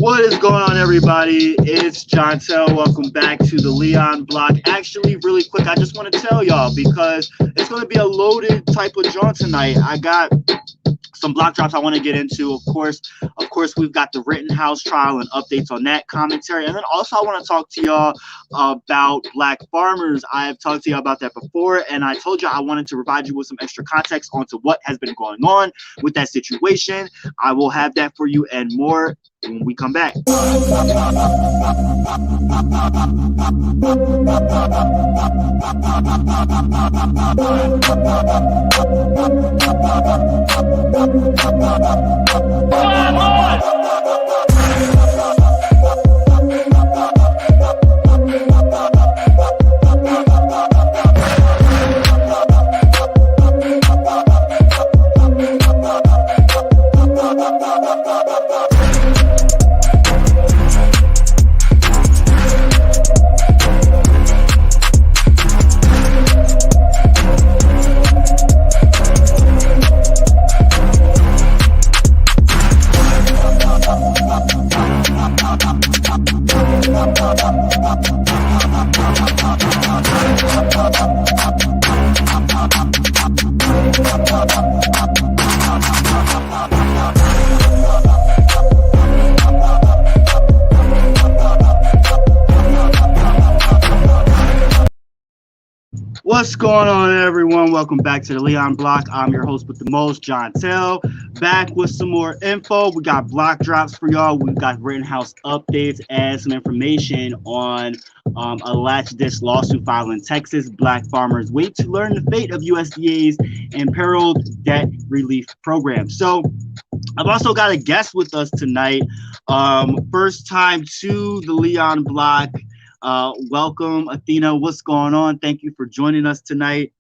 What is going on, everybody? It's Jontel. Welcome back to the Leon Block. Actually, really quick, I just want to tell y'all because it's going to be a loaded type of jaunt tonight. I got some block drops I want to get into. Of course, we've got the Rittenhouse trial and updates on that commentary. And then also I want to talk to y'all about black farmers. I have talked to y'all about that before, and I told you I wanted to provide you with some extra context onto what has been going on with that situation. I will have that for you and more when we come back. What's going on, everyone? Welcome back to the Leon Block. I'm your host with the most, Jontel, back with some more info. We got block drops for y'all. We've got Rittenhouse updates and some information on a latch dish lawsuit filed in Texas. Black farmers wait to learn the fate of USDA's imperiled debt relief program. So I've also got a guest with us tonight. First time to the Leon Block. Welcome, Athena. What's going on? Thank you for joining us tonight.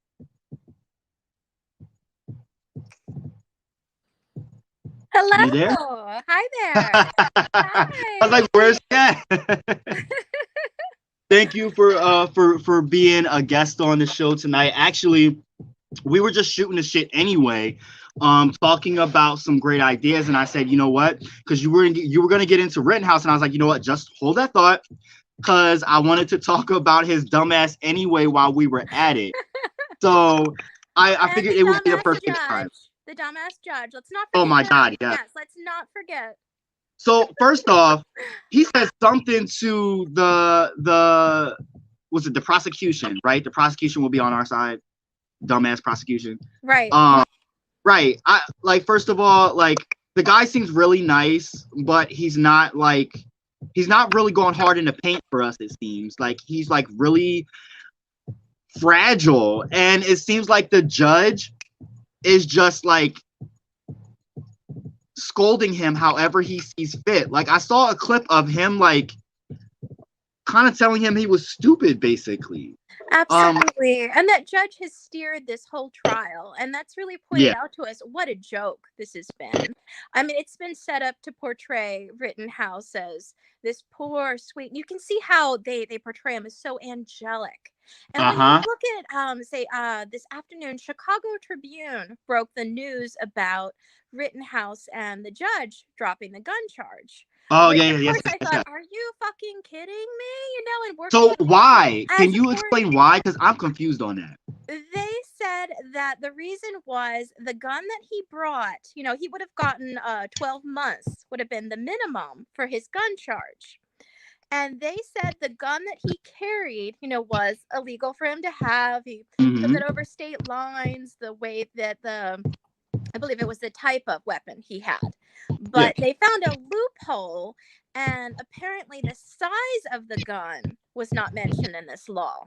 Hello. You there? Hi there. Hi. I was like, where's that? Thank you for being a guest on the show tonight. Actually, we were just shooting the shit anyway, talking about some great ideas, and I said, you know what? Because you were gonna get into Rittenhouse, and I was like, you know what? Just hold that thought, because I wanted to talk about his dumbass anyway while we were at it. So I figured it would be the perfect time. The dumbass judge. Let's not forget. Oh my God, yeah. Yes, let's not forget. So first off, he said something to the prosecution, right? The prosecution will be on our side. Dumbass prosecution. Right. Right. First of all, the guy seems really nice, but he's not really going hard in the paint for us, it seems. He's really fragile. And it seems like the judge is just scolding him however he sees fit. I saw a clip of him kind of telling him he was stupid, basically. Absolutely. And that judge has steered this whole trial, and that's really pointed out to us what a joke this has been. I mean, it's been set up to portray Rittenhouse as this poor, sweet. You can see how they portray him as so angelic. And when you look at, this afternoon, Chicago Tribune broke the news about Rittenhouse and the judge dropping the gun charge. Oh, Which, yeah. of course, I thought, yeah. are you fucking kidding me? And so why? Can you explain why? Because I'm confused on that. They said that the reason was the gun that he brought, he would have gotten 12 months would have been the minimum for his gun charge. And they said the gun that he carried, was illegal for him to have. He took it over state lines, the way that I believe it was the type of weapon he had. But they found a loophole, and apparently the size of the gun was not mentioned in this law.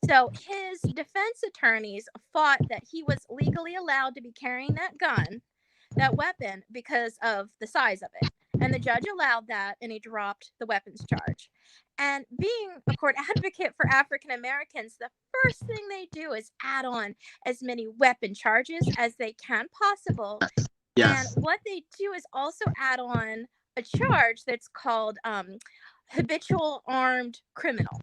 So his defense attorneys fought that he was legally allowed to be carrying that weapon, because of the size of it. And the judge allowed that, and he dropped the weapons charge. And being a court advocate for African Americans, the first thing they do is add on as many weapon charges as they can possible. Yes. And what they do is also add on a charge that's called habitual armed criminal.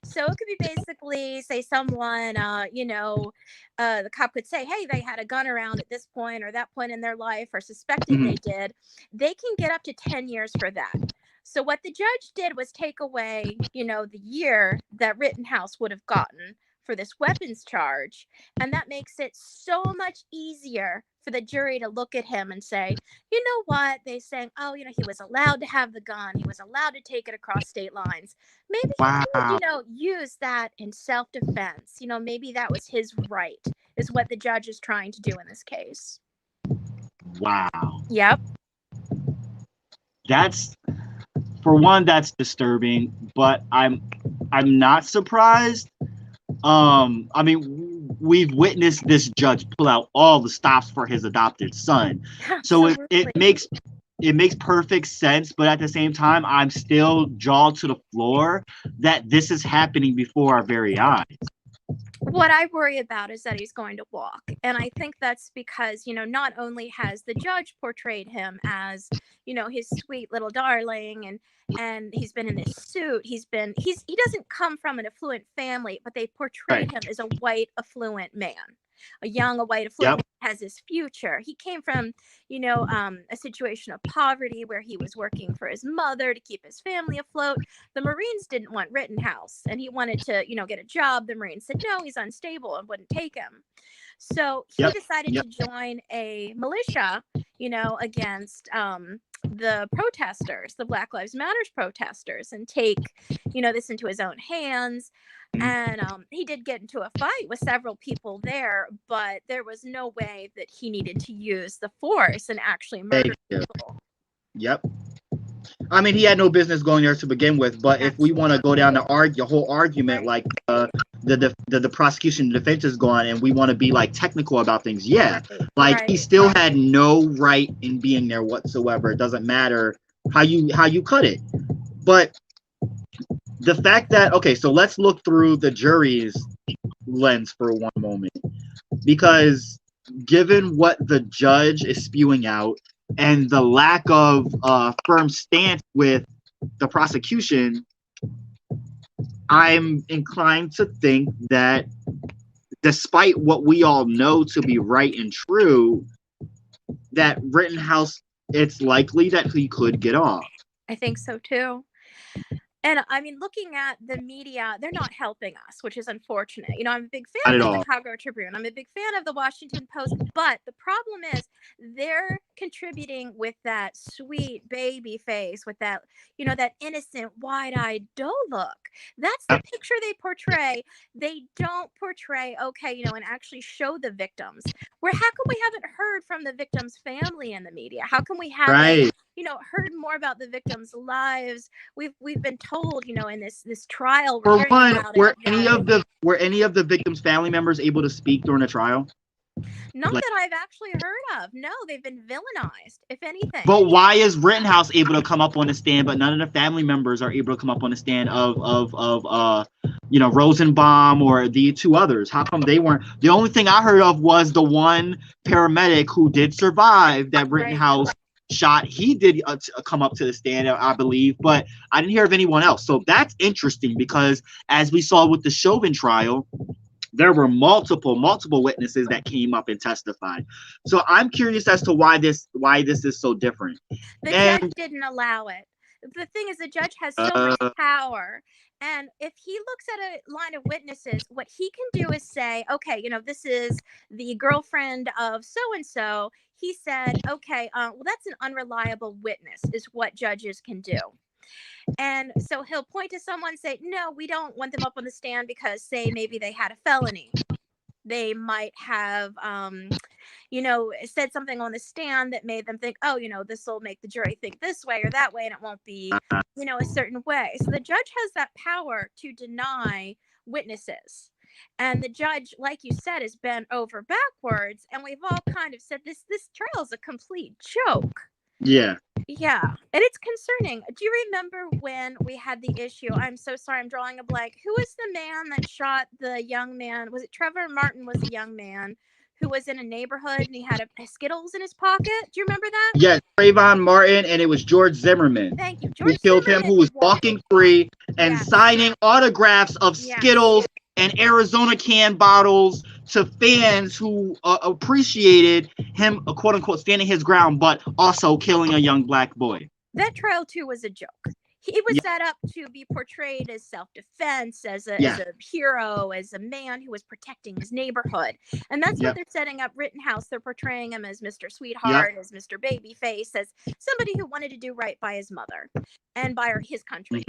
So it could be basically, say someone, the cop could say, hey, they had a gun around at this point or that point in their life, or suspected they did. They can get up to 10 years for that. So what the judge did was take away, the year that Rittenhouse would have gotten for this weapons charge. And that makes it so much easier for the jury to look at him and say, you know what? They saying, oh, he was allowed to have the gun. He was allowed to take it across state lines. Maybe he Wow. could, use that in self-defense. Maybe that was his right, is what the judge is trying to do in this case. Wow. Yep. That's, for one, that's disturbing, but I'm not surprised. I mean, we've witnessed this judge pull out all the stops for his adopted son. So it makes perfect sense, but at the same time, I'm still jaw to the floor that this is happening before our very eyes. What I worry about is that he's going to walk. And I think that's because, not only has the judge portrayed him as, his sweet little darling, and he's been in this suit. He doesn't come from an affluent family, but they portrayed him as a white affluent man. A white affluent man has his future. He came from, a situation of poverty where he was working for his mother to keep his family afloat. The Marines didn't want Rittenhouse, and he wanted to, get a job. The Marines said, no, he's unstable, and wouldn't take him. So he decided to join a militia, against the protesters, the Black Lives Matters protesters, and take, this into his own hands. And he did get into a fight with several people there, but there was no way that he needed to use the force and actually murder people. Yep. I mean, he had no business going there to begin with, but if we want to go down the whole argument, like the prosecution defense is gone, and we want to be like technical about things, he still had no right in being there whatsoever. It doesn't matter how you cut it. But the fact that, okay, so let's look through the jury's lens for one moment, because given what the judge is spewing out and the lack of firm stance with the prosecution, I'm inclined to think that despite what we all know to be right and true, that Rittenhouse, it's likely that he could get off. I think so too. And I mean, looking at the media, they're not helping us, which is unfortunate. I'm a big fan of the Chicago Tribune. I'm a big fan of the Washington Post. But the problem is they're contributing with that sweet baby face, with that, that innocent, wide-eyed doe look. That's the picture they portray. They don't portray, and actually show the victims. How come we haven't heard from the victims' family in the media? How come we haven't, heard more about the victims' lives? We've been told, in this trial. For one, were any of the victims' family members able to speak during the trial? Not that I've actually heard of. No, they've been villainized, if anything. But why is Rittenhouse able to come up on the stand, but none of the family members are able to come up on the stand of Rosenbaum or the two others? How come they weren't? The only thing I heard of was the one paramedic who did survive that Rittenhouse shot. He did come up to the stand, I believe, but I didn't hear of anyone else. So that's interesting, because as we saw with the Chauvin trial, there were multiple witnesses that came up and testified. So I'm curious as to why this is so different. The judge didn't allow it. The thing is, the judge has so much power. And if he looks at a line of witnesses, what he can do is say, okay, this is the girlfriend of so-and-so. He said, okay, well, that's an unreliable witness, is what judges can do. And so he'll point to someone and say, no, we don't want them up on the stand because, say, maybe they had a felony. They might have, said something on the stand that made them think, oh, this will make the jury think this way or that way, and it won't be, a certain way. So the judge has that power to deny witnesses. And the judge, like you said, is bent over backwards. And we've all kind of said this trial is a complete joke. Yeah. Yeah. And it's concerning. Do you remember when we had the issue? I'm so sorry, I'm drawing a blank. Who was the man that shot the young man? Was it Trevor Martin was a young man who was in a neighborhood and he had a Skittles in his pocket? Do you remember that? Yes, Trayvon Martin, and it was George Zimmerman. Thank you. George who killed Zimmerman, him, who was walking free and signing autographs of Skittles and Arizona can bottles to fans who appreciated him, quote unquote, standing his ground, but also killing a young black boy. that trial too was a joke. He was set up to be portrayed as self-defense, as a hero, as a man who was protecting his neighborhood. And that's what they're setting up Rittenhouse. They're portraying him as Mr. Sweetheart, as Mr. Babyface, as somebody who wanted to do right by his mother and by his country.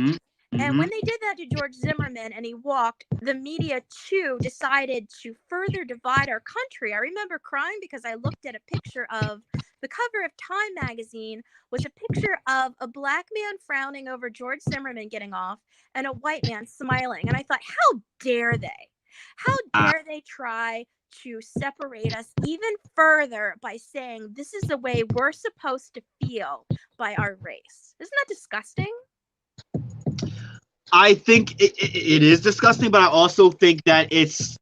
And when they did that to George Zimmerman and he walked, the media too decided to further divide our country. I remember crying because I looked at a picture of the cover of Time magazine was a picture of a black man frowning over George Zimmerman getting off and a white man smiling. And I thought, how dare they? How dare they try to separate us even further by saying this is the way we're supposed to feel by our race? Isn't that disgusting? I think it is disgusting, but I also think that it's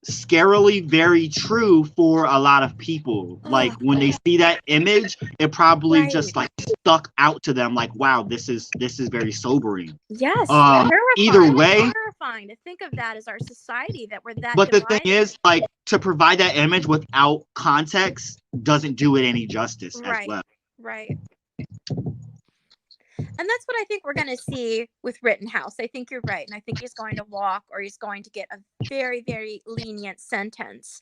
scarily very true for a lot of people. Like when they see that image, it probably just like stuck out to them. Like, wow, this is very sobering. Yes, either way, terrifying to think of that as our society, that we're that. But divided. The thing is, like, to provide that image without context doesn't do it any justice as well. Right. And that's what I think we're going to see with Rittenhouse. I think you're right. And I think he's going to walk, or he's going to get a very, very lenient sentence.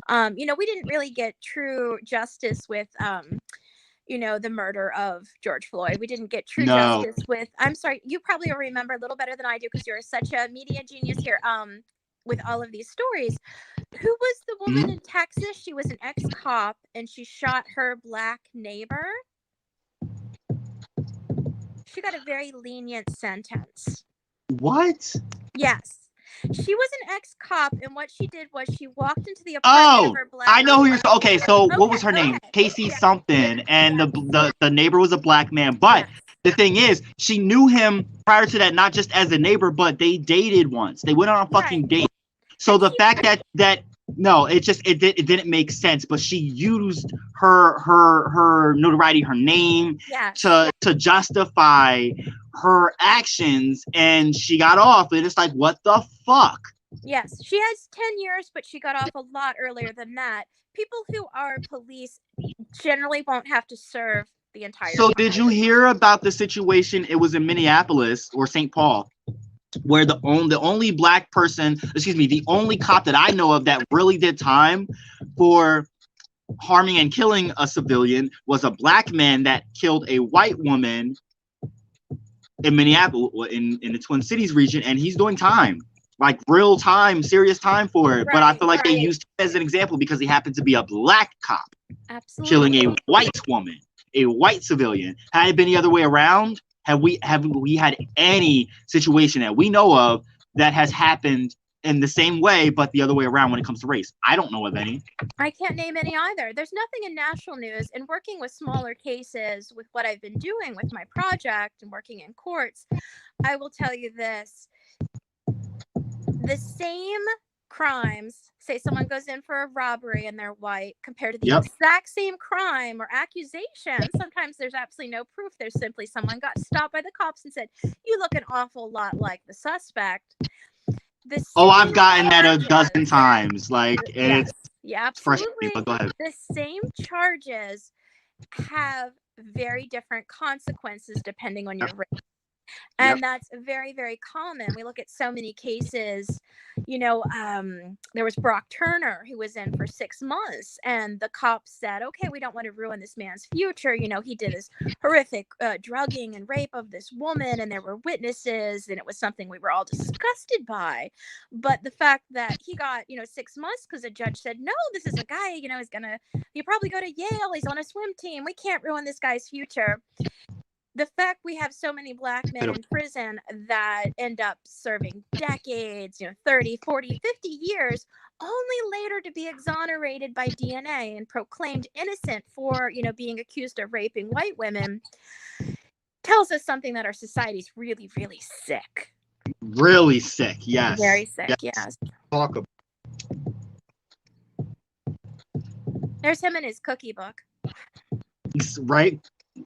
We didn't really get true justice with, the murder of George Floyd. We didn't get true justice with, I'm sorry, you probably will remember a little better than I do because you're such a media genius here with all of these stories. Who was the woman in Texas? She was an ex-cop and she shot her black neighbor. She got a very lenient sentence. What? Yes. She was an ex-cop, and what she did was she walked into the apartment of her black. I know who you're. Okay, so what was her name? Casey something, and the neighbor was a black man. But the thing is, she knew him prior to that, not just as a neighbor, but they dated once. They went on a fucking date. So the fact that no, it didn't make sense. But she used her notoriety, her name, to justify her actions, and she got off. And it's like, what the fuck? Yes, she has 10 years, but she got off a lot earlier than that. People who are police generally won't have to serve the entire time. Did you hear about the situation? It was in Minneapolis or St. Paul, where the only black person, the only cop that I know of that really did time for harming and killing a civilian was a black man that killed a white woman in Minneapolis, in the Twin Cities region, and he's doing time, like real time, serious time for it. But I feel like they used him as an example because he happened to be a black cop killing a white woman, a white civilian. Had it been the other way around, have we had any situation that we know of that has happened in the same way, but the other way around when it comes to race? I don't know of any. I can't name any either. There's nothing in national news. And working with smaller cases, with what I've been doing with my project and working in courts, I will tell you this. The same crimes, say someone goes in for a robbery and they're white, compared to the exact same crime or accusation, sometimes there's absolutely no proof. There's simply someone got stopped by the cops and said, you look an awful lot like the suspect. I've gotten that a dozen times. Like, and it's frustrating. But go ahead. The same charges have very different consequences depending on your race. And that's very, very common. We look at so many cases, there was Brock Turner who was in for 6 months, and the cops said, okay, we don't want to ruin this man's future. He did this horrific drugging and rape of this woman, and there were witnesses, and it was something we were all disgusted by. But the fact that he got, 6 months because the judge said, no, this is a guy, he'll probably go to Yale. He's on a swim team. We can't ruin this guy's future. The fact we have so many black men in prison that end up serving decades, 30, 40, 50 years, only later to be exonerated by DNA and proclaimed innocent for, being accused of raping white women, tells us something that our society's really, really sick. Really sick, yes. Very sick, yes. Talk about. There's him in his cookie book. Right?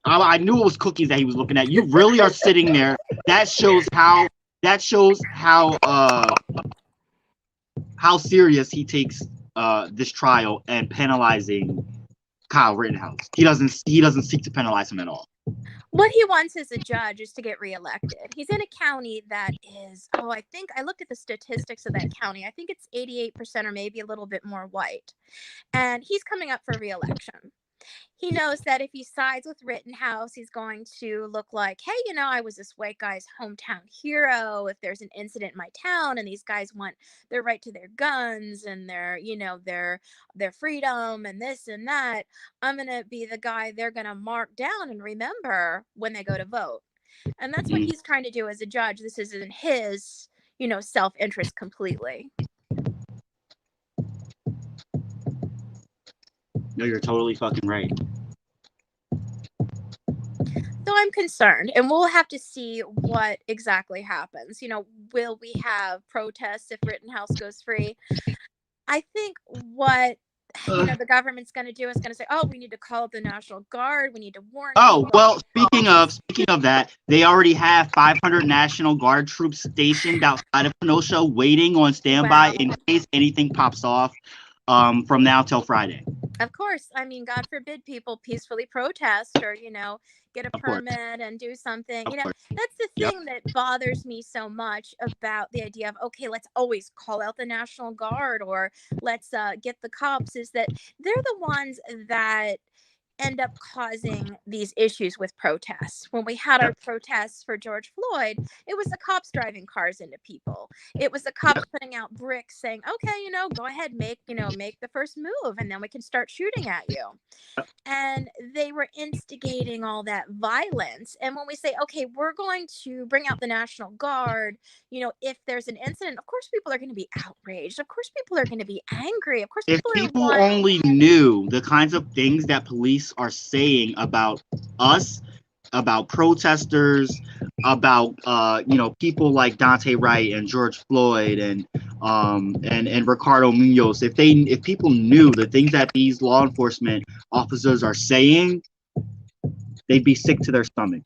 I knew it was cookies that he was looking at. You really are sitting there. That shows how serious he takes this trial and penalizing Kyle Rittenhouse. He doesn't seek to penalize him at all. What he wants as a judge is to get reelected. He's in a county that is, I think I looked at the statistics of that county. I think it's 88% or maybe a little bit more white. And he's coming up for reelection. He knows that if he sides with Rittenhouse, he's going to look like, hey, I was this white guy's hometown hero. If there's an incident in my town and these guys want their right to their guns and their freedom and this and that, I'm going to be the guy they're going to mark down and remember when they go to vote. And that's what he's trying to do as a judge. This is in his, self-interest completely. No, you're totally fucking right. So I'm concerned, and we'll have to see what exactly happens. Will we have protests if Rittenhouse goes free? I think what the government's going to do is going to say, "Oh, we need to call up the National Guard. We need to warn." Oh, well, speaking of that, they already have 500 National Guard troops stationed outside of Kenosha, waiting on standby in case anything pops off. From now till Friday. Of course. I mean, God forbid people peacefully protest or, get a permit and do something. That's the thing that bothers me so much about the idea of, okay, let's always call out the National Guard or let's get the cops, is that they're the ones that end up causing these issues with protests. When we had our protests for George Floyd, it was the cops driving cars into people. It was the cops putting out bricks saying, okay, go ahead, make the first move and then we can start shooting at you. And they were instigating all that violence. And when we say, okay, we're going to bring out the National Guard, if there's an incident, of course people are going to be outraged. Of course people are going to be angry. Of course people only knew the kinds of things that police are saying about us, about protesters, about people like Dante Wright and George Floyd and Ricardo Munoz. If people knew the things that these law enforcement officers are saying, they'd be sick to their stomach.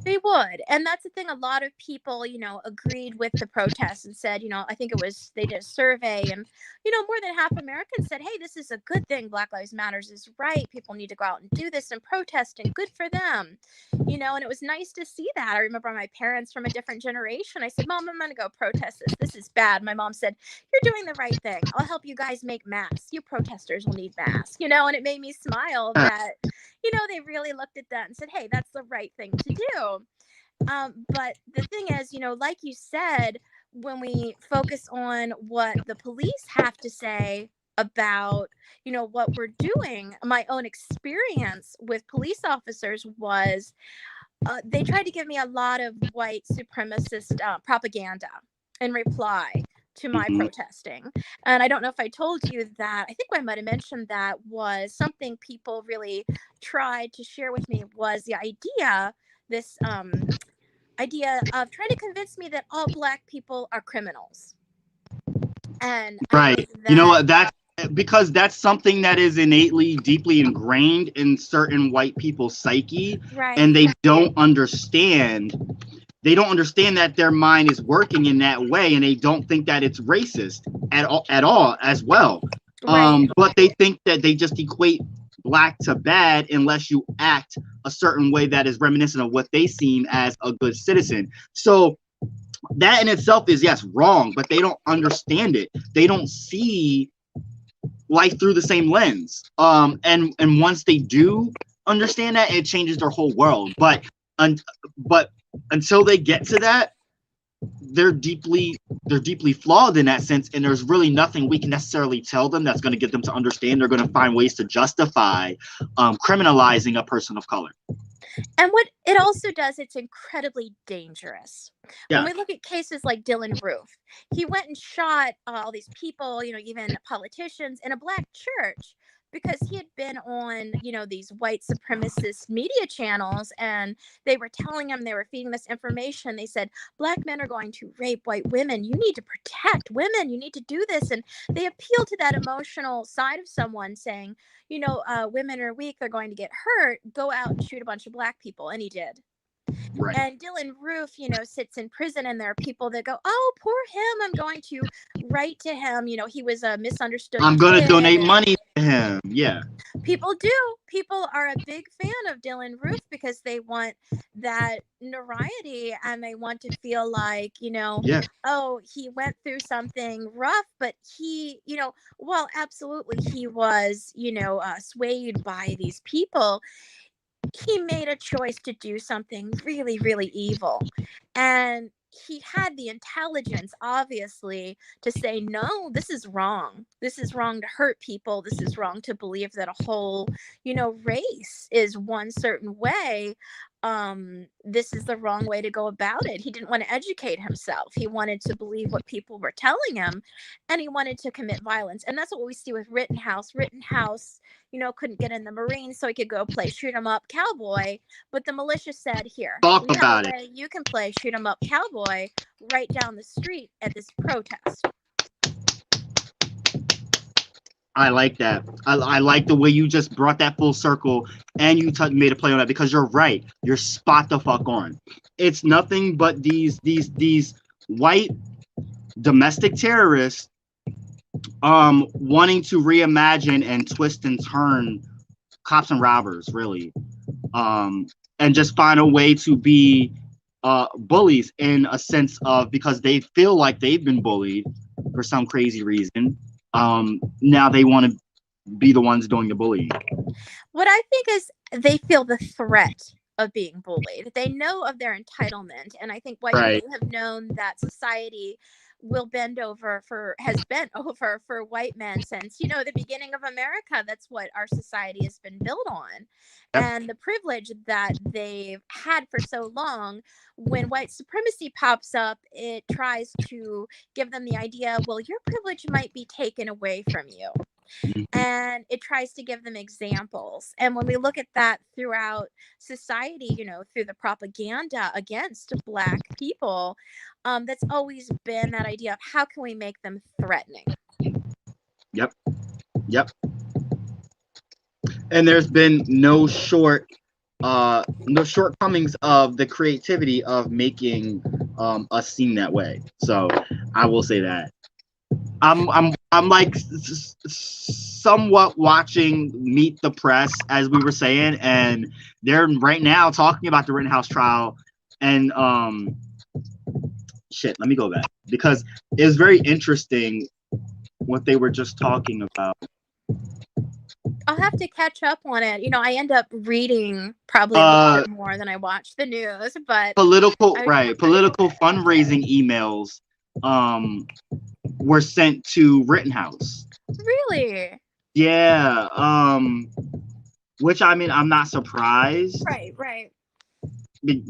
They would. And that's the thing. A lot of people, agreed with the protests and said, I think they did a survey and, more than half Americans said, hey, this is a good thing. Black Lives Matters is right. People need to go out and do this and protest and good for them. And it was nice to see that. I remember my parents from a different generation. I said, Mom, I'm going to go protest this. This is bad. My mom said, you're doing the right thing. I'll help you guys make masks. You protesters will need masks, and it made me smile that, they really looked at that and said, hey, that's the right thing to do. But the thing is, like you said, when we focus on what the police have to say about, what we're doing, my own experience with police officers was they tried to give me a lot of white supremacist propaganda in reply to my protesting. And I don't know if I told you that. I think I might have mentioned that was something people really tried to share with me, was the idea, this idea of trying to convince me that all Black people are criminals. And right. You know what? That's because that's something that is innately deeply ingrained in certain white people's psyche. Right. And they don't understand that their mind is working in that way, and they don't think that it's racist at all as well. Right. But they think that they just equate Black to bad unless you act a certain way that is reminiscent of what they seem as a good citizen. So that in itself is, yes, wrong, but they don't understand it. They don't see life through the same lens. And once they do understand that, it changes their whole world. But until they get to that, they're deeply flawed in that sense, and there's really nothing we can necessarily tell them that's going to get them to understand. They're going to find ways to justify criminalizing a person of color. And what it also does, it's incredibly dangerous. Yeah. When we look at cases like Dylan Roof, he went and shot all these people, even politicians, in a Black church, because he had been on, these white supremacist media channels, and they were telling him, they were feeding this information. They said, Black men are going to rape white women. You need to protect women. You need to do this. And they appeal to that emotional side of someone saying, women are weak. They're going to get hurt. Go out and shoot a bunch of Black people. And he did. Right. And Dylan Roof, sits in prison, and there are people that go, "Oh, poor him. I'm going to write to him. He was a misunderstood I'm gonna kid." donate And money to him. Yeah. people do. People are a big fan of Dylan Roof because they want that notoriety, and they want to feel like, Yeah. oh, he went through something rough, but well, absolutely, he was, swayed by these people. He made a choice to do something really, really evil. And he had the intelligence, obviously, to say, no, this is wrong. This is wrong to hurt people. This is wrong to believe that a whole, race is one certain way. This is the wrong way to go about it. He didn't want to educate himself. He wanted to believe what people were telling him, and he wanted to commit violence. And that's what we see with Rittenhouse. Rittenhouse, couldn't get in the Marines, so he could go play shoot 'em up cowboy. But the militia said, here, Talk we have a about it. way you can play shoot 'em up cowboy right down the street at this protest. I like that. I like the way you just brought that full circle, and you made a play on that, because you're right. You're spot the fuck on. It's nothing but these white domestic terrorists wanting to reimagine and twist and turn cops and robbers, really, and just find a way to be bullies, in a sense of, because they feel like they've been bullied for some crazy reason. Now they want to be the ones doing the bullying. What I think is, they feel the threat of being bullied. They know of their entitlement, and I think white Right. people have known that society has bent over for white men since, the beginning of America. That's what our society has been built on. Yep. And the privilege that they've had for so long, when white supremacy pops up, it tries to give them the idea, well, your privilege might be taken away from you. And it tries to give them examples. And when we look at that throughout society, through the propaganda against Black people, that's always been that idea of, how can we make them threatening? Yep. Yep. And there's been no shortcomings of the creativity of making us seem that way. So I will say that. I'm like somewhat watching Meet the Press, as we were saying, and they're right now talking about the Rittenhouse trial, and let me go back, because it's very interesting what they were just talking about. I'll have to catch up on it. I end up reading probably a little bit more than I watch the news, but political fundraising emails were sent to Rittenhouse. Really? Yeah. Which, I mean, I'm not surprised. Right.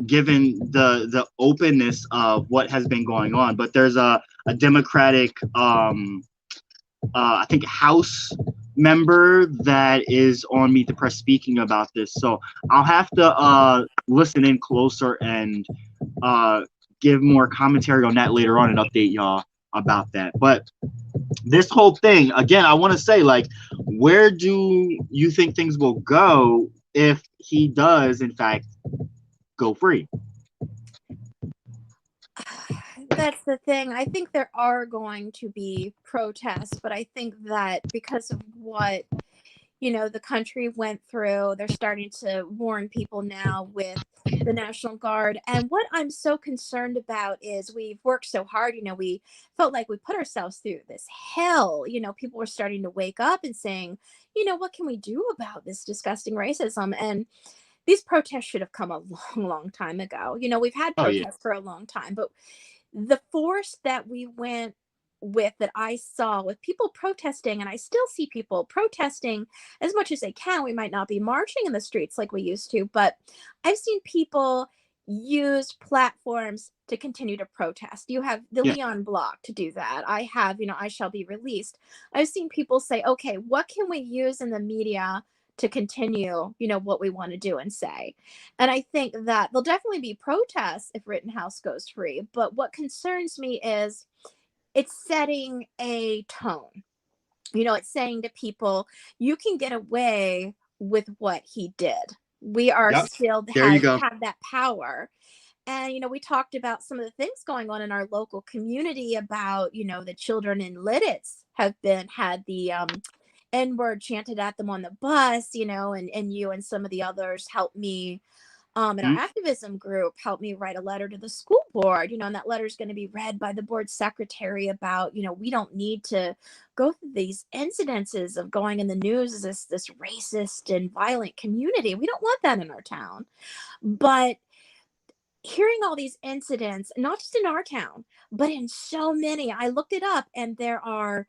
Given the openness of what has been going on, but there's a Democratic, I think, House member that is on Meet the Press speaking about this. So I'll have to listen in closer and give more commentary on that later on and update y'all about that. But this whole thing, again, I want to say, like, where do you think things will go if he does, in fact, go free? That's the thing. I think there are going to be protests, but I think that because of what, the country went through, they're starting to warn people now with the National Guard. And what I'm so concerned about is, we've worked so hard, we felt like we put ourselves through this hell. People were starting to wake up and saying, what can we do about this disgusting racism? And these protests should have come a long, long time ago. We've had protests for a long time, but the force that we went with, that I saw with people protesting, and I still see people protesting as much as they can. We might not be marching in the streets like we used to, but I've seen people use platforms to continue to protest. You have the Leon Block to do that. I have, I Shall Be Released. I've seen people say, okay, what can we use in the media to continue, what we want to do and say. And I think that there'll definitely be protests if Rittenhouse goes free. But what concerns me is, it's setting a tone. It's saying to people, you can get away with what he did. We are Yep. still There you go. have that power. And, we talked about some of the things going on in our local community about, the children in Lidditz had the N-word chanted at them on the bus, and you and some of the others helped me in our Mhm. activism group, helped me write a letter to the school board, and that letter is going to be read by the board secretary about, we don't need to go through these incidences of going in the news as this racist and violent community. We don't want that in our town. But hearing all these incidents, not just in our town, but in so many, I looked it up and there are,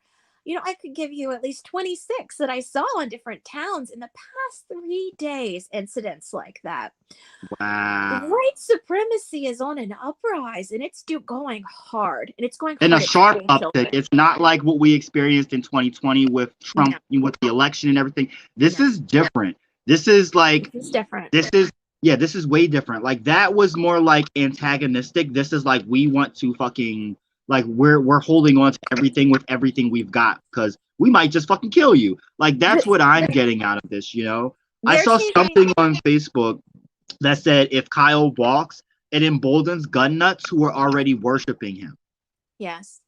I could give you at least 26 that I saw in different towns in the past 3 days, incidents like that. Wow. White supremacy is on an uprise and it's going hard, and it's going And a hard at sharp school uptick. children. It's not like what we experienced in 2020 with Trump, with the election and everything. This is different. This is like, This is different. this is way different. Like, that was more like antagonistic. This is like, we want to fucking, like, we're holding on to everything with everything we've got because we might just fucking kill you. Like, that's what I'm getting out of this, I They're saw saying, something on Facebook that said if Kyle walks, it emboldens gun nuts who are already worshiping him. yes,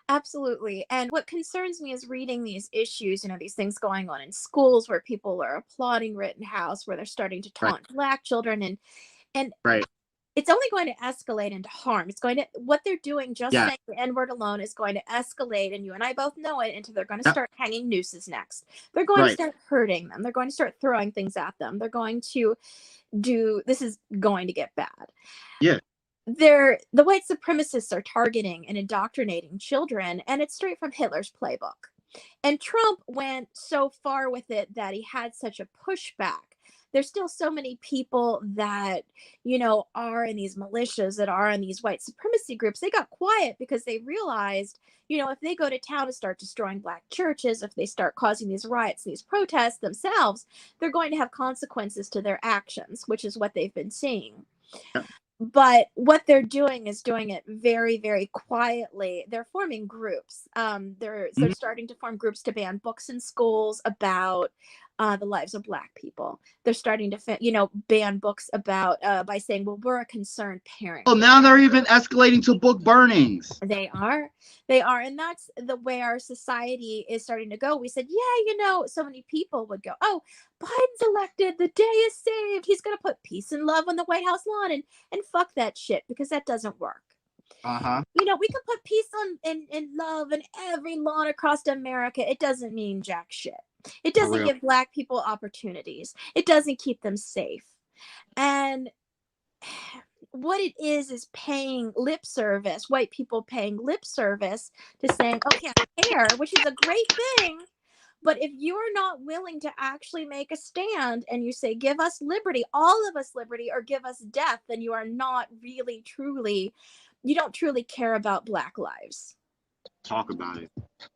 absolutely. And what concerns me is reading these issues, these things going on in schools where people are applauding Rittenhouse, where they're starting to taunt Black children, and Right. it's only going to escalate into harm. It's going to, what they're doing, just saying the N-word alone, is going to escalate, and you and I both know it, until they're going to start hanging nooses next. They're going to start hurting them. They're going to start throwing things at them. They're going to this is going to get bad. Yeah. The white supremacists are targeting and indoctrinating children, and it's straight from Hitler's playbook. And Trump went so far with it that he had such a pushback. There's still so many people that, are in these militias, that are in these white supremacy groups. They got quiet because they realized, if they go to town and start destroying Black churches, if they start causing these riots, these protests themselves, they're going to have consequences to their actions, which is what they've been seeing. Yeah. But what they're doing is doing it very, very quietly. They're forming groups. They're starting to form groups to ban books in schools about the lives of Black people. They're starting to, ban books about by saying, well, we're a concerned parent. Well, now they're even escalating to book burnings. They are. And that's the way our society is starting to go. We said, yeah, so many people would go, oh, Biden's elected, the day is saved. He's going to put peace and love on the White House lawn, and fuck that shit, because that doesn't work. We can put peace and love in every lawn across America. It doesn't mean jack shit. It doesn't give Black people opportunities. It doesn't keep them safe. And what it is paying lip service, white people paying lip service to saying, okay, I care, which is a great thing. But if you're not willing to actually make a stand and you say, give us liberty, all of us liberty, or give us death, then you are not really, truly, you don't truly care about Black lives. Talk about it.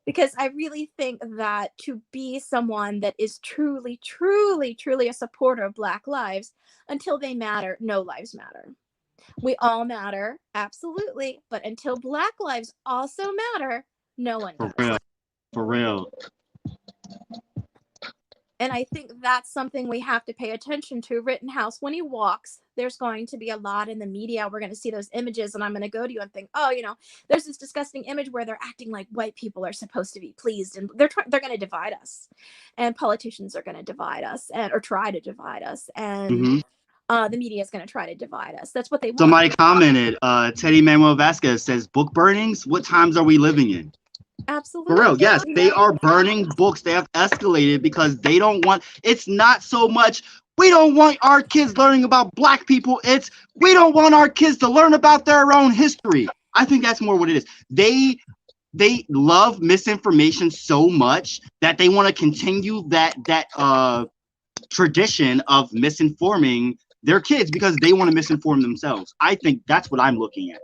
Because I really think that to be someone that is truly, truly, truly a supporter of Black lives, until they matter, no lives matter. We all matter, absolutely. But until Black lives also matter, no one does. For real. And I think that's something we have to pay attention to. Rittenhouse, when he walks, there's going to be a lot in the media. We're going to see those images, and I'm going to go to you and think, oh, there's this disgusting image where they're acting like white people are supposed to be pleased, and they're going to divide us, and politicians are going to divide us, or try to divide us, and the media is going to try to divide us. That's what they want. Somebody commented, Teddy Manuel Vasquez says, book burnings? What times are we living in? Absolutely. For real, yes, they are burning books. They have escalated because they don't want, it's not so much, we don't want our kids learning about Black people. It's, we don't want our kids to learn about their own history. I think that's more what it is. They love misinformation so much that they want to continue that tradition of misinforming their kids because they want to misinform themselves. I think that's what I'm looking at.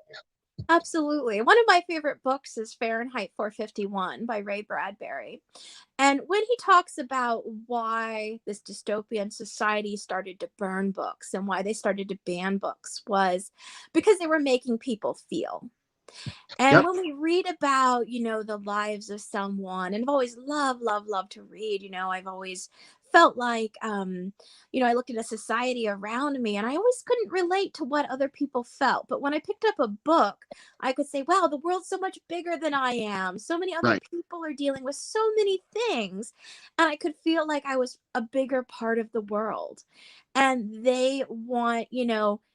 Absolutely. One of my favorite books is Fahrenheit 451 by Ray Bradbury. And when he talks about why this dystopian society started to burn books and why they started to ban books, was because they were making people feel. And when we read about, the lives of someone, and I've always loved to read, I've always felt like, I looked at a society around me and I always couldn't relate to what other people felt. But when I picked up a book, I could say, wow, the world's so much bigger than I am. So many other Right. people are dealing with so many things. And I could feel like I was a bigger part of the world. And they want,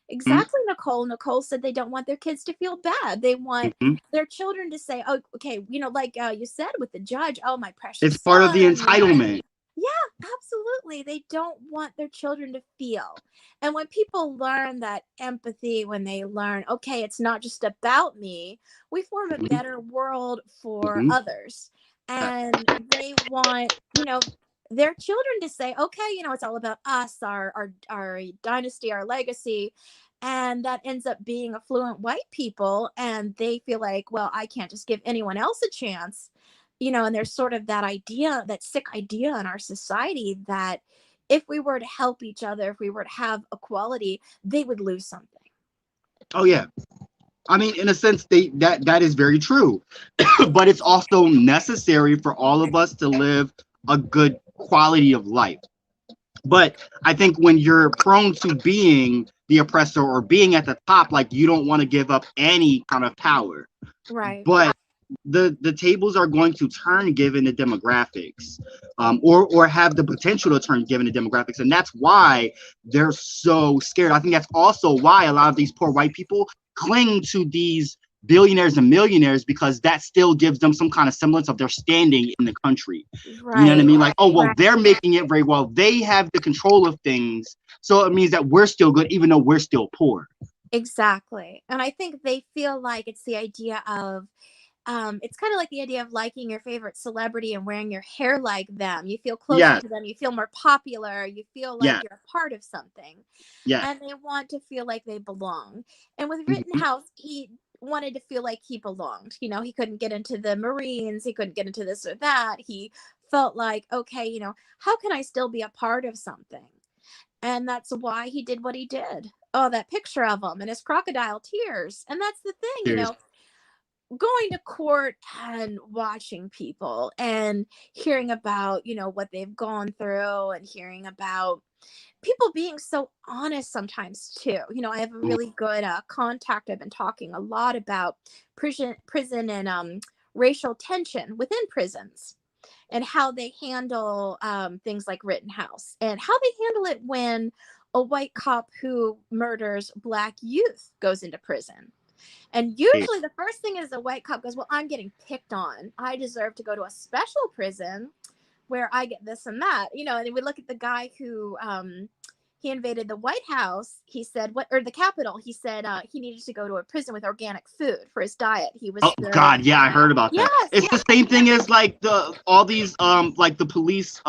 exactly, Nicole. Nicole said they don't want their kids to feel bad. They want Mm-hmm. their children to say, oh, okay, like you said with the judge, oh, my It's precious part of the son. entitlement. Yeah, absolutely. They don't want their children to feel. And when people learn that empathy, when they learn, okay, it's not just about me, we form a better world for Mm-hmm. others. And they want, their children to say, okay, it's all about us, our dynasty, our legacy. And that ends up being affluent white people. And they feel like, well, I can't just give anyone else a chance. And there's sort of that idea, that sick idea in our society that if we were to help each other, if we were to have equality, they would lose something. Oh yeah. I mean, in a sense, that is very true, but it's also necessary for all of us to live a good quality of life. But I think when you're prone to being the oppressor or being at the top, like you don't want to give up any kind of power. Right. But the tables are going to turn given the demographics, or have the potential to turn given the demographics, and that's why they're so scared. I think that's also why a lot of these poor white people cling to these billionaires and millionaires, because that still gives them some kind of semblance of their standing in the country. Right. You know what I mean? Like, oh well, Right. they're making it very well. They have the control of things, so it means that we're still good, even though we're still poor. Exactly. And I think they feel like it's the idea of, it's kind of like the idea of liking your favorite celebrity and wearing your hair like them. You feel closer to them. You feel more popular. You feel like you're a part of something. Yeah. And they want to feel like they belong. And with Mm-hmm. Rittenhouse, he wanted to feel like he belonged. He couldn't get into the Marines. He couldn't get into this or that. He felt like, okay, how can I still be a part of something? And that's why he did what he did. Oh, that picture of him and his crocodile tears. And that's the thing, going to court and watching people and hearing about, what they've gone through, and hearing about people being so honest sometimes too. I have a really good contact. I've been talking a lot about prison and racial tension within prisons, and how they handle things like Rittenhouse, and how they handle it when a white cop who murders Black youth goes into prison. And usually the first thing is the white cop goes, well, I'm getting picked on. I deserve to go to a special prison where I get this and that. And we look at the guy who he invaded the White House. He said, or the Capitol. He said he needed to go to a prison with organic food for his diet. He was God, yeah, I heard about that. It's the same thing as like all these like the police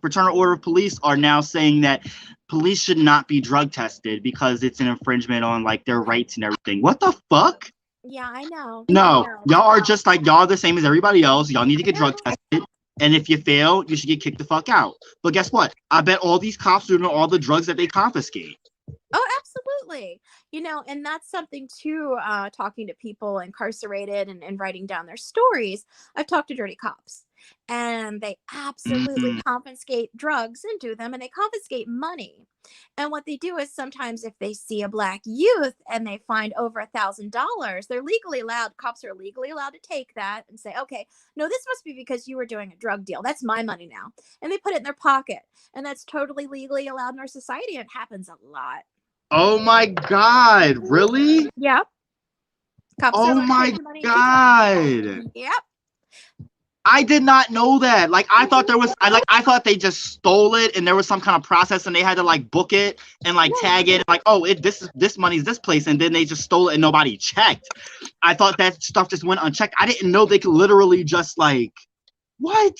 fraternal order of police are now saying that police should not be drug tested because it's an infringement on like their rights and everything. What the fuck? Yeah, I know. No, y'all are just like, y'all are the same as everybody else. Y'all need to get drug tested. And if you fail, you should get kicked the fuck out. But guess what? I bet all these cops are doing all the drugs that they confiscate. Oh, absolutely. And that's something too, talking to people incarcerated and writing down their stories. I've talked to dirty cops, and they absolutely confiscate drugs and do them, and they confiscate money. And what they do is sometimes if they see a Black youth and they find over $1,000, they're legally allowed, cops are legally allowed to take that and say, okay, no, this must be because you were doing a drug deal. That's my money now. And they put it in their pocket. And that's totally legally allowed in our society. And it happens a lot. Oh my God, really? Yep. Cops oh my God. Yep. I did not know that. Like, I thought there was, I thought they just stole it and there was some kind of process and they had to like book it and like tag it, like, oh, this money's this place, and then they just stole it and nobody checked. I thought that stuff just went unchecked. I didn't know they could literally just like, what?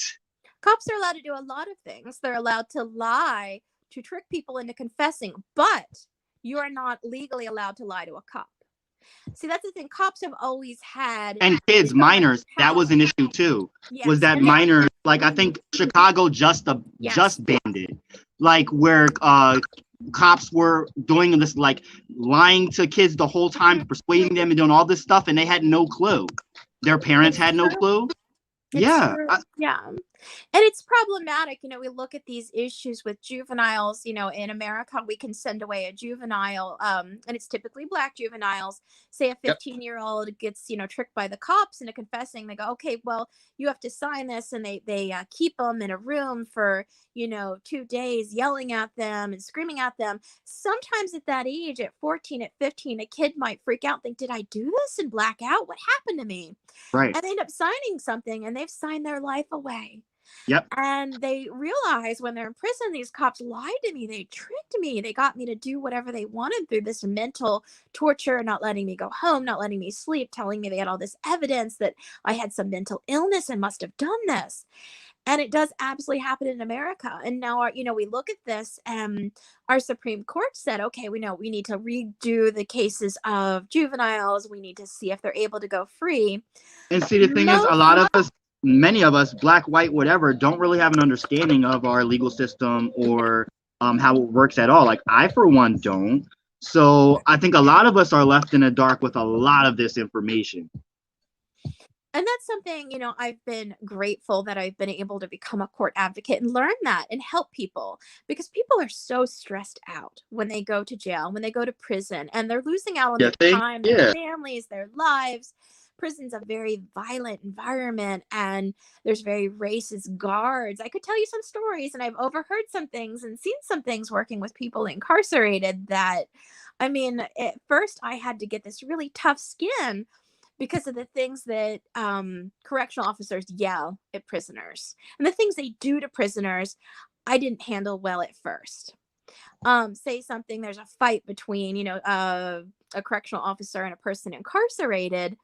Cops are allowed to do a lot of things. They're allowed to lie to trick people into confessing, but you are not legally allowed to lie to a cop. See, that's the thing. Cops have always had, and kids, minors. That was an issue too. Yes. Was that minors? Like, I think Chicago just banned it. Like, where cops were doing this, like lying to kids the whole time, persuading them and doing all this stuff, and they had no clue. Their parents had no clue. Yeah. And it's problematic. We look at these issues with juveniles. In America, we can send away a juvenile, and it's typically Black juveniles. Say a Yep. 15-year-old gets, tricked by the cops into confessing. They go, okay, well, you have to sign this, and they keep them in a room for 2 days, yelling at them and screaming at them. Sometimes at that age, at 14, at 15, a kid might freak out, think, did I do this, and black out? What happened to me? Right. And they end up signing something, and they've signed their life away. Yep. And they realize when they're in prison, these cops lied to me. They tricked me. They got me to do whatever they wanted through this mental torture, not letting me go home, not letting me sleep, telling me they had all this evidence that I had some mental illness and must have done this. And it does absolutely happen in America. And now, we look at this, and our Supreme Court said, okay, we know we need to redo the cases of juveniles. We need to see if they're able to go free. And see, the thing is, a lot of us, many of us, black, white, whatever, don't really have an understanding of our legal system or how it works at all. Like I, for one, don't. So I think a lot of us are left in the dark with a lot of this information. And that's something, I've been grateful that I've been able to become a court advocate and learn that and help people, because people are so stressed out when they go to jail, when they go to prison, and they're losing out on their time, their families, their lives. Prison's a very violent environment, and there's very racist guards. I could tell you some stories, and I've overheard some things and seen some things working with people incarcerated that, at first I had to get this really tough skin because of the things that correctional officers yell at prisoners and the things they do to prisoners. I didn't handle well at first. Say something, there's a fight between, a correctional officer and a person incarcerated.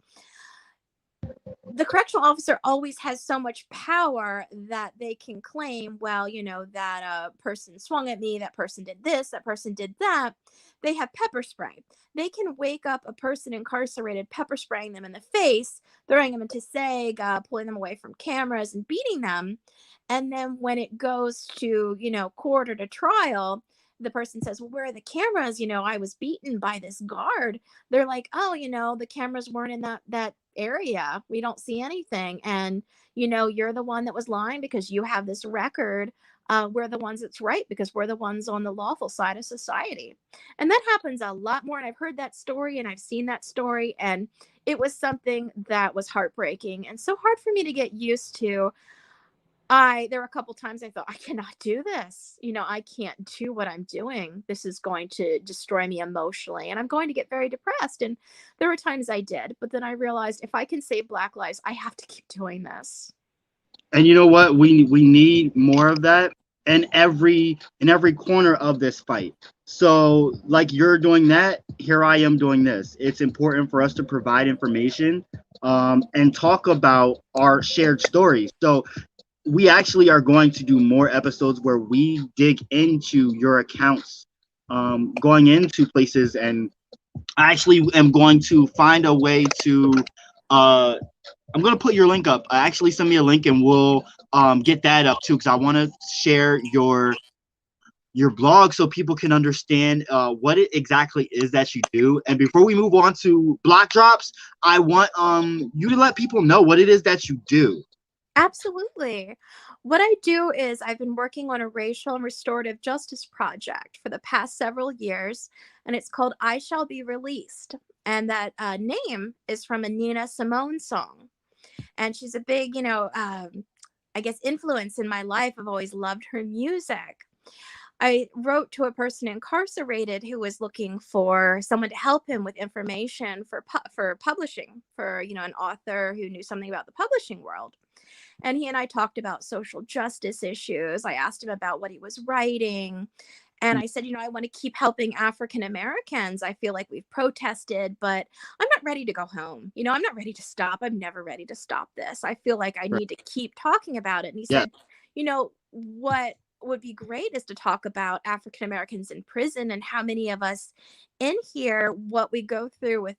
The correctional officer always has so much power that they can claim, well, that person swung at me, that person did this, that person did that. They have pepper spray. They can wake up a person incarcerated, pepper spraying them in the face, throwing them into SAG, pulling them away from cameras and beating them. And then when it goes to, court or to trial, the person says, well, where are the cameras? I was beaten by this guard. They're like, oh, the cameras weren't in that area. We don't see anything. And, you're the one that was lying because you have this record. We're the ones that's right because we're the ones on the lawful side of society. And that happens a lot more. And I've heard that story and I've seen that story. And it was something that was heartbreaking and so hard for me to get used to. There were a couple times I thought, I cannot do this. I can't do what I'm doing. This is going to destroy me emotionally and I'm going to get very depressed. And there were times I did, but then I realized if I can save Black lives, I have to keep doing this. And you know what? We need more of that in every corner of this fight. So like you're doing that, here I am doing this. It's important for us to provide information and talk about our shared stories. So we actually are going to do more episodes where we dig into your accounts, going into places, and I actually am going to find a way to I'm going to put your link up. Actually send me a link and we'll get that up too, because I want to share your blog so people can understand what it exactly is that you do. And before we move on to block drops, I want you to let people know what it is that you do. Absolutely. What I do is I've been working on a racial and restorative justice project for the past several years, and it's called I Shall Be Released. And that name is from a Nina Simone song. And she's a big, I guess, influence in my life. I've always loved her music. I wrote to a person incarcerated who was looking for someone to help him with information for publishing, for, an author who knew something about the publishing world. And he and I talked about social justice issues. I asked him about what he was writing. And I said, I want to keep helping African Americans. I feel like we've protested, but I'm not ready to go home. I'm not ready to stop. I'm never ready to stop this. I feel like I need to keep talking about it. And he said, what would be great is to talk about African Americans in prison and how many of us in here, what we go through with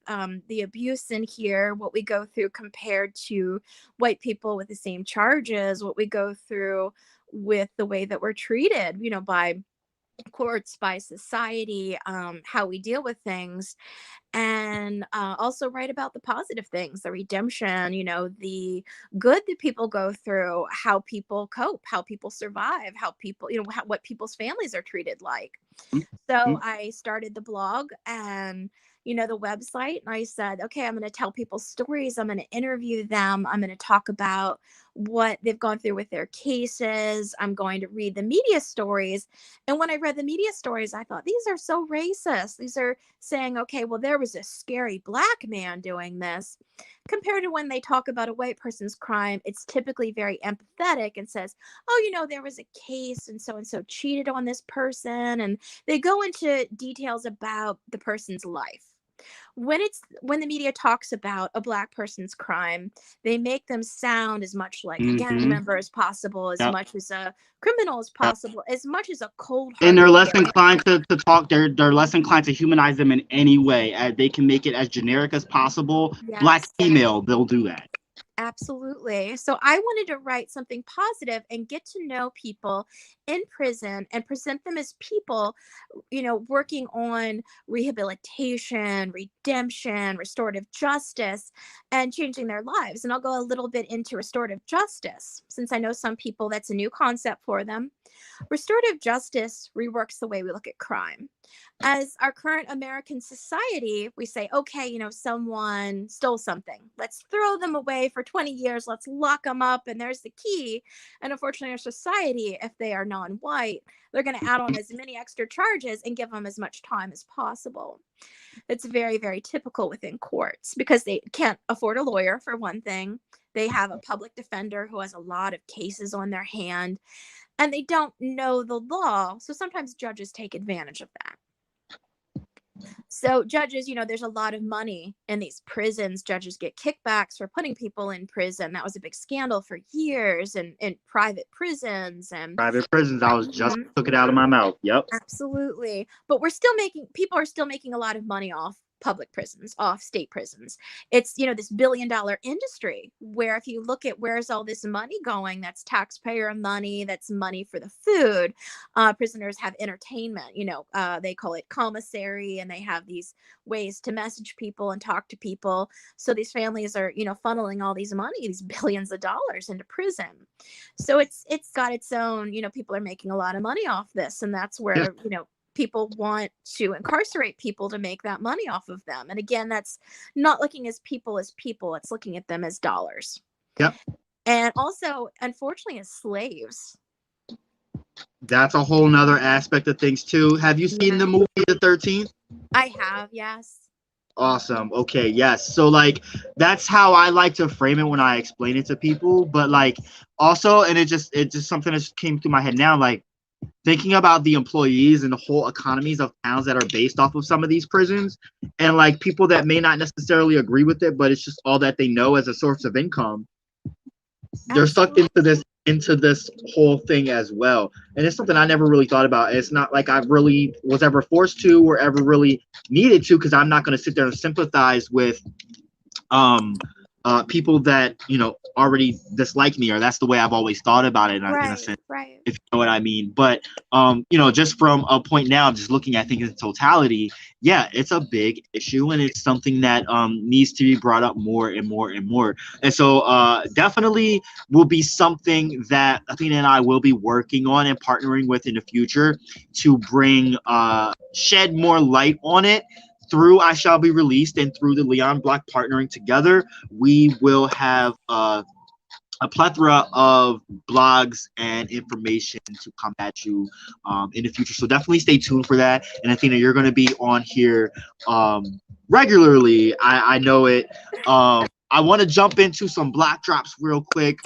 the abuse in here, what we go through compared to white people with the same charges, what we go through with the way that we're treated, by courts, by society, how we deal with things. and also write about the positive things, the redemption, the good that people go through, how people cope, how people survive, how people, what people's families are treated like. So I started the blog and, the website, and I said, okay, I'm going to tell people stories. I'm going to interview them. I'm going to talk about what they've gone through with their cases. I'm going to read the media stories. And when I read the media stories, I thought, these are so racist. These are saying, okay, well, there was a scary black man doing this. Compared to when they talk about a white person's crime, it's typically very empathetic and says, oh, there was a case and so cheated on this person. And they go into details about the person's life. When the media talks about a black person's crime, they make them sound as much like a gang member as possible, as much as a criminal as possible, as much as a cold-hearted. And they're less inclined to talk. They're less inclined to humanize them in any way. They can make it as generic as possible. Yes. Black female, they'll do that. Absolutely. So I wanted to write something positive and get to know people in prison and present them as people, working on rehabilitation, redemption, restorative justice, and changing their lives. And I'll go a little bit into restorative justice, since I know some people that's a new concept for them. Restorative justice reworks the way we look at crime. As our current American society, we say, okay, someone stole something. Let's throw them away for 20 years. Let's lock them up. And there's the key. And unfortunately, our society, if they are non-white, they're going to add on as many extra charges and give them as much time as possible. It's very, very typical within courts because they can't afford a lawyer, for one thing. They have a public defender who has a lot of cases on their hand, and they don't know the law. So sometimes judges take advantage of that. So judges, there's a lot of money in these prisons. Judges get kickbacks for putting people in prison. That was a big scandal for years, and in private prisons. Private prisons. I was just took it out of my mouth. Yep. Absolutely. But people are still making a lot of money off public prisons, off state prisons. It's, this $1 billion industry where if you look at where's all this money going, that's taxpayer money, that's money for the food. Prisoners have entertainment, they call it commissary, and they have these ways to message people and talk to people. So these families are, funneling all these money, these billions of dollars into prison. So it's got its own, people are making a lot of money off this. And that's where, people want to incarcerate people to make that money off of them. And again, that's not looking as people. It's looking at them as dollars. Yep. And also, unfortunately, as slaves. That's a whole nother aspect of things too. Have you seen the movie The 13th? I have, yes. Awesome. Okay, yes. So that's how I like to frame it when I explain it to people. But also, and it just something that just came through my head now, thinking about the employees and the whole economies of towns that are based off of some of these prisons, and people that may not necessarily agree with it, but it's just all that they know as a source of income. They're stuck into this whole thing as well. And it's something I never really thought about. It's not like I really was ever forced to or ever really needed to, because I'm not going to sit there and sympathize with people that already dislike me, or that's the way I've always thought about it in a sense, right. If you know what I mean. But just from a point now, just looking at things in totality, yeah, it's a big issue, and it's something that needs to be brought up more and more and more. And so definitely will be something that Athena and I will be working on and partnering with in the future to bring shed more light on it. Through I Shall Be Released and through the Leon Block partnering together, we will have a plethora of blogs and information to come at you in the future. So definitely stay tuned for that. And Athena, you're going to be on here regularly. I know it. I want to jump into some block drops real quick.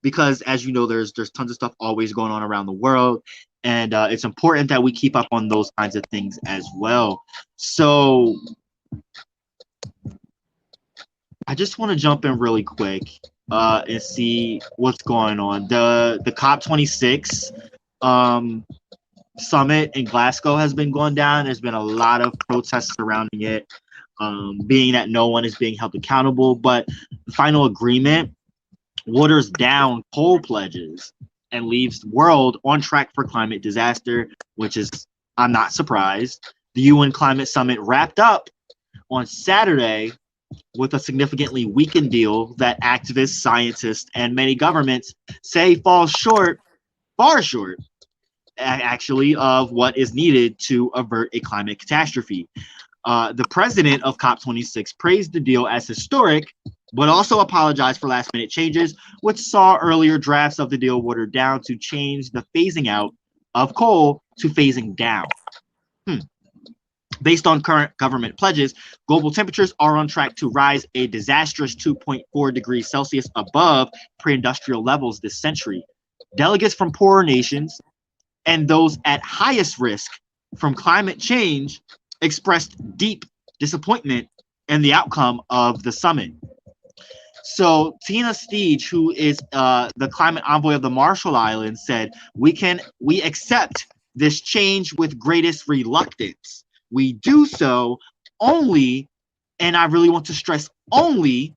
Because as you know, there's tons of stuff always going on around the world. And it's important that we keep up on those kinds of things as well. So I just want to jump in really quick and see what's going on. The COP26 summit in Glasgow has been going down. There's been a lot of protests surrounding it, being that no one is being held accountable. But the final agreement waters down coal pledges and leaves the world on track for climate disaster, which is, I'm not surprised. The UN Climate Summit wrapped up on Saturday with a significantly weakened deal that activists, scientists, and many governments say falls short, far short, actually, of what is needed to avert a climate catastrophe. The president of COP26 praised the deal as historic, but also apologized for last-minute changes, which saw earlier drafts of the deal watered down to change the phasing out of coal to phasing down. Based on current government pledges, global temperatures are on track to rise a disastrous 2.4 degrees Celsius above pre-industrial levels this century. Delegates from poorer nations and those at highest risk from climate change expressed deep disappointment in the outcome of the summit. So Tina Steege, who is the climate envoy of the Marshall Islands, said, we accept this change with greatest reluctance. We do so only, and I really want to stress only,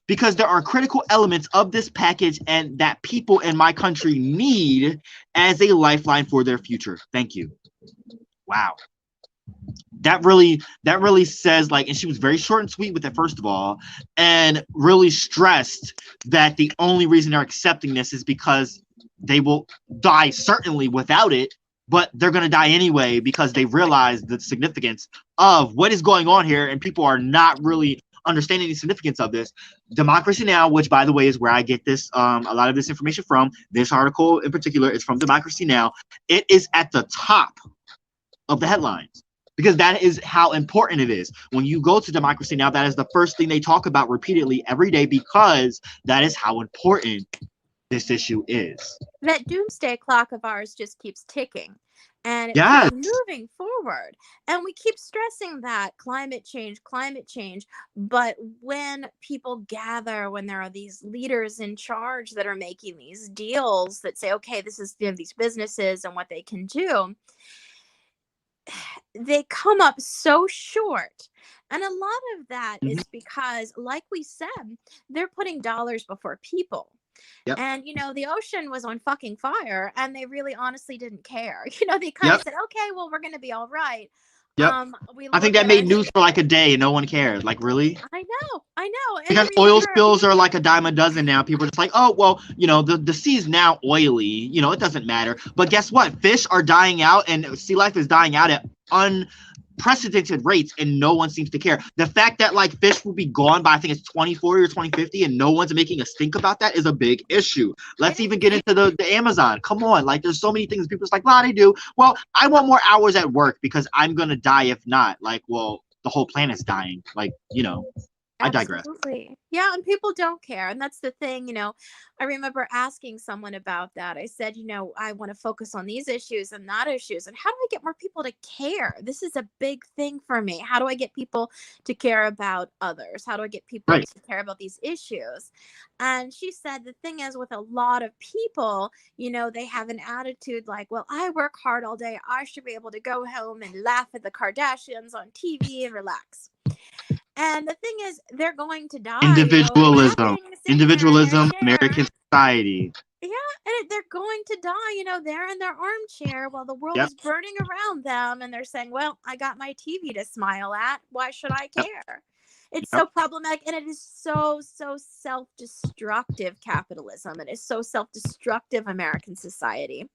because there are critical elements of this package and that people in my country need as a lifeline for their future. Thank you. Wow. That really says, like, and she was very short and sweet with it, first of all, and really stressed that the only reason they're accepting this is because they will die certainly without it, but they're going to die anyway because they realize the significance of what is going on here, and people are not really understanding the significance of this. Democracy Now!, which, by the way, is where I get this a lot of this information from. This article in particular is from Democracy Now! It is at the top of the headlines because that is how important it is. When you go to Democracy Now!, that is the first thing they talk about repeatedly every day because that is how important this issue is. That doomsday clock of ours just keeps ticking. And it keeps moving forward. And we keep stressing that climate change. But when people gather, when there are these leaders in charge that are making these deals that say, okay, this is these businesses and what they can do, they come up so short. And a lot of that is because, like we said, they're putting dollars before people. Yep. And, the ocean was on fucking fire and they really honestly didn't care. They kind of said, okay, well, we're going to be all right. Yep. I think that made news for like a day and no one cared. Like, really? I know. And because oil spills are like a dime a dozen now. People are just like, oh, well, the sea's now oily. It doesn't matter. But guess what? Fish are dying out and sea life is dying out at unprecedented rates and no one seems to care. The fact that like fish will be gone by I think it's 2040 or 2050 and no one's making a stink about that is a big issue. Let's even get into the Amazon. Come on, like there's so many things people are like, well, they do. Well, I want more hours at work because I'm gonna die if not. Like, well, the whole planet's dying. Like, I digress. Absolutely. Yeah, and people don't care. And that's the thing, I remember asking someone about that. I said, I want to focus on these issues and not issues. And how do I get more people to care? This is a big thing for me. How do I get people to care about others? How do I get people to care about these issues? And she said, the thing is with a lot of people, they have an attitude like, well, I work hard all day. I should be able to go home and laugh at the Kardashians on TV and relax. And the thing is, they're going to die. Individualism, American society. Yeah, and they're going to die. They're in their armchair while the world is burning around them, and they're saying, "Well, I got my TV to smile at. Why should I care?" It's so problematic, and it is so self-destructive capitalism. It is so self-destructive American society.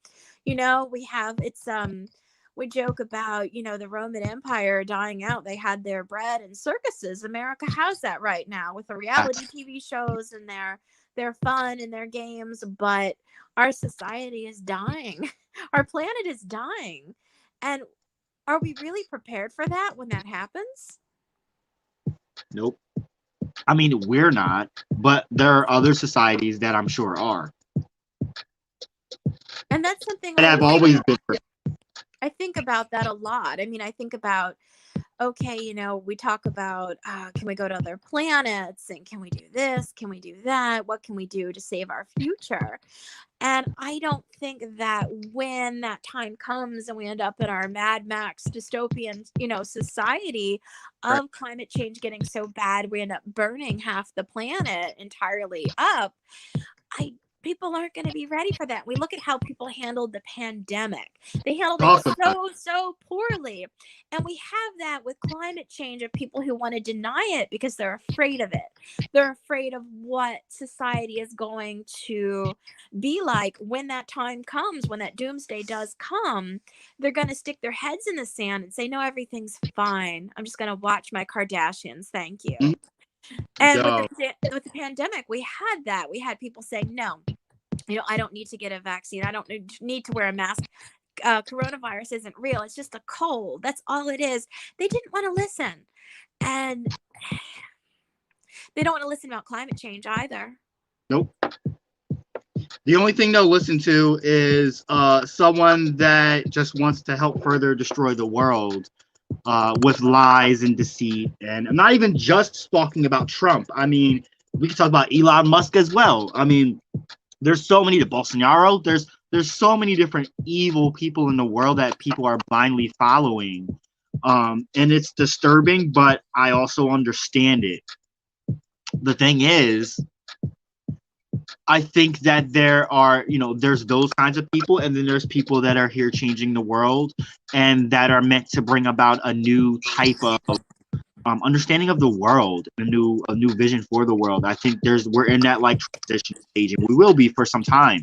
We joke about, the Roman Empire dying out. They had their bread and circuses. America has that right now with the reality TV shows and their fun and their games. But our society is dying. Our planet is dying. And are we really prepared for that when that happens? Nope. I mean, we're not, but there are other societies that I'm sure are. And that's something that have always been. I think about that a lot. I mean, I think about, okay, we talk about, can we go to other planets and can we do this? Can we do that? What can we do to save our future? And I don't think that when that time comes and we end up in our Mad Max dystopian, society of climate change getting so bad, we end up burning half the planet entirely up. I people aren't going to be ready for that. We look at how people handled the pandemic. They handled Talk it about so poorly. And we have that with climate change of people who want to deny it because they're afraid of it. They're afraid of what society is going to be like when that time comes, when that doomsday does come. They're going to stick their heads in the sand and say, no, everything's fine. I'm just going to watch my Kardashians. Thank you. it. And Yo, with the pandemic, we had that. We had people saying, no, I don't need to get a vaccine. I don't need to wear a mask. Coronavirus isn't real. It's just a cold. That's all it is. They didn't want to listen. And they don't want to listen about climate change either. nope. The only thing they'll listen to is someone that just wants to help further destroy the world with lies and deceit. And I'm not even just talking about Trump. I mean, we can talk about Elon Musk as well. I mean, there's so many, the Bolsonaro, there's so many different evil people in the world that people are blindly following. And it's disturbing, but I also understand it. The thing is, I think that there are, there's those kinds of people, and then there's people that are here changing the world and that are meant to bring about a new type of understanding of the world, a new vision for the world. I think we're in that like transition stage, and we will be for some time.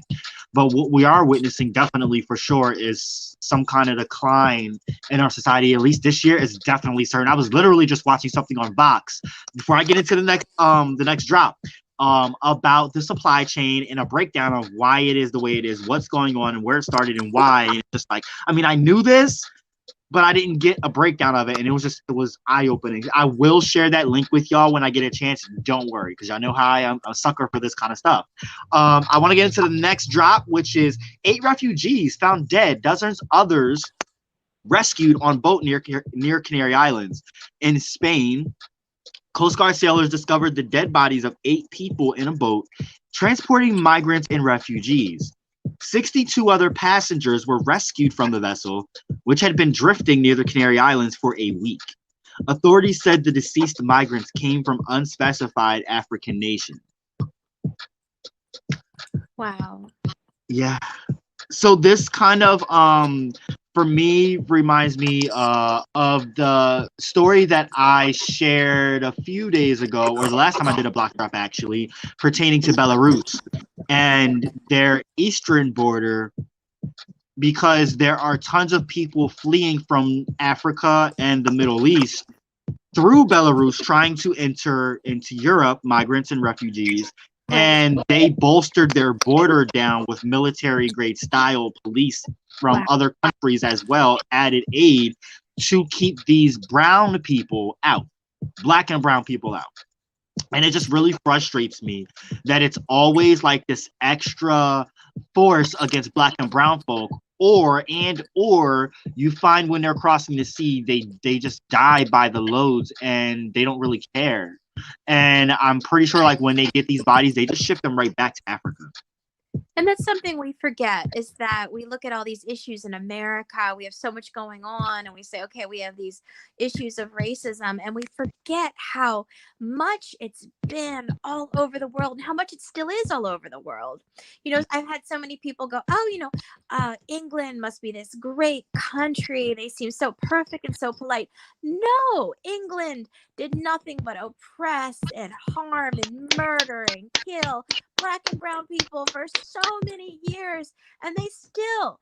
But what we are witnessing definitely for sure is some kind of decline in our society. At least this year is definitely certain. I was literally just watching something on Vox before I get into the next drop. About the supply chain and a breakdown of why it is the way it is, what's going on, and where it started and why. And just like, I mean, I knew this, but I didn't get a breakdown of it, and it was eye-opening. I will share that link with y'all when I get a chance. Don't worry, because y'all know how I am a sucker for this kind of stuff. I want to get into the next drop, which is 8 refugees found dead, dozens others rescued on boat near Canary Islands. In Spain, Coast Guard sailors discovered the dead bodies of 8 people in a boat transporting migrants and refugees. 62 other passengers were rescued from the vessel, which had been drifting near the Canary Islands for a week. Authorities said the deceased migrants came from unspecified African nations. Wow. Yeah. So this kind of for me reminds me of the story that I shared a few days ago, or the last time I did a block drop actually, pertaining to Belarus and their eastern border, because there are tons of people fleeing from Africa and the Middle East through Belarus trying to enter into Europe, migrants and refugees. Right. And they bolstered their border down with military grade style police from Wow. other countries as well, added aid to keep these brown people out, black and brown people out. And it just really frustrates me that it's always like this extra force against black and brown folk, or you find when they're crossing the sea, they just die by the loads and they don't really care. And I'm pretty sure like when they get these bodies, they just ship them right back to Africa. And that's something we forget, is that we look at all these issues in America. We have so much going on, and we say, okay, we have these issues of racism, and we forget how much it's been all over the world and how much it still is all over the world. I've had so many people go, oh, England must be this great country. They seem so perfect and so polite. No, England did nothing but oppress and harm and murder and kill black and brown people for so many years, and they still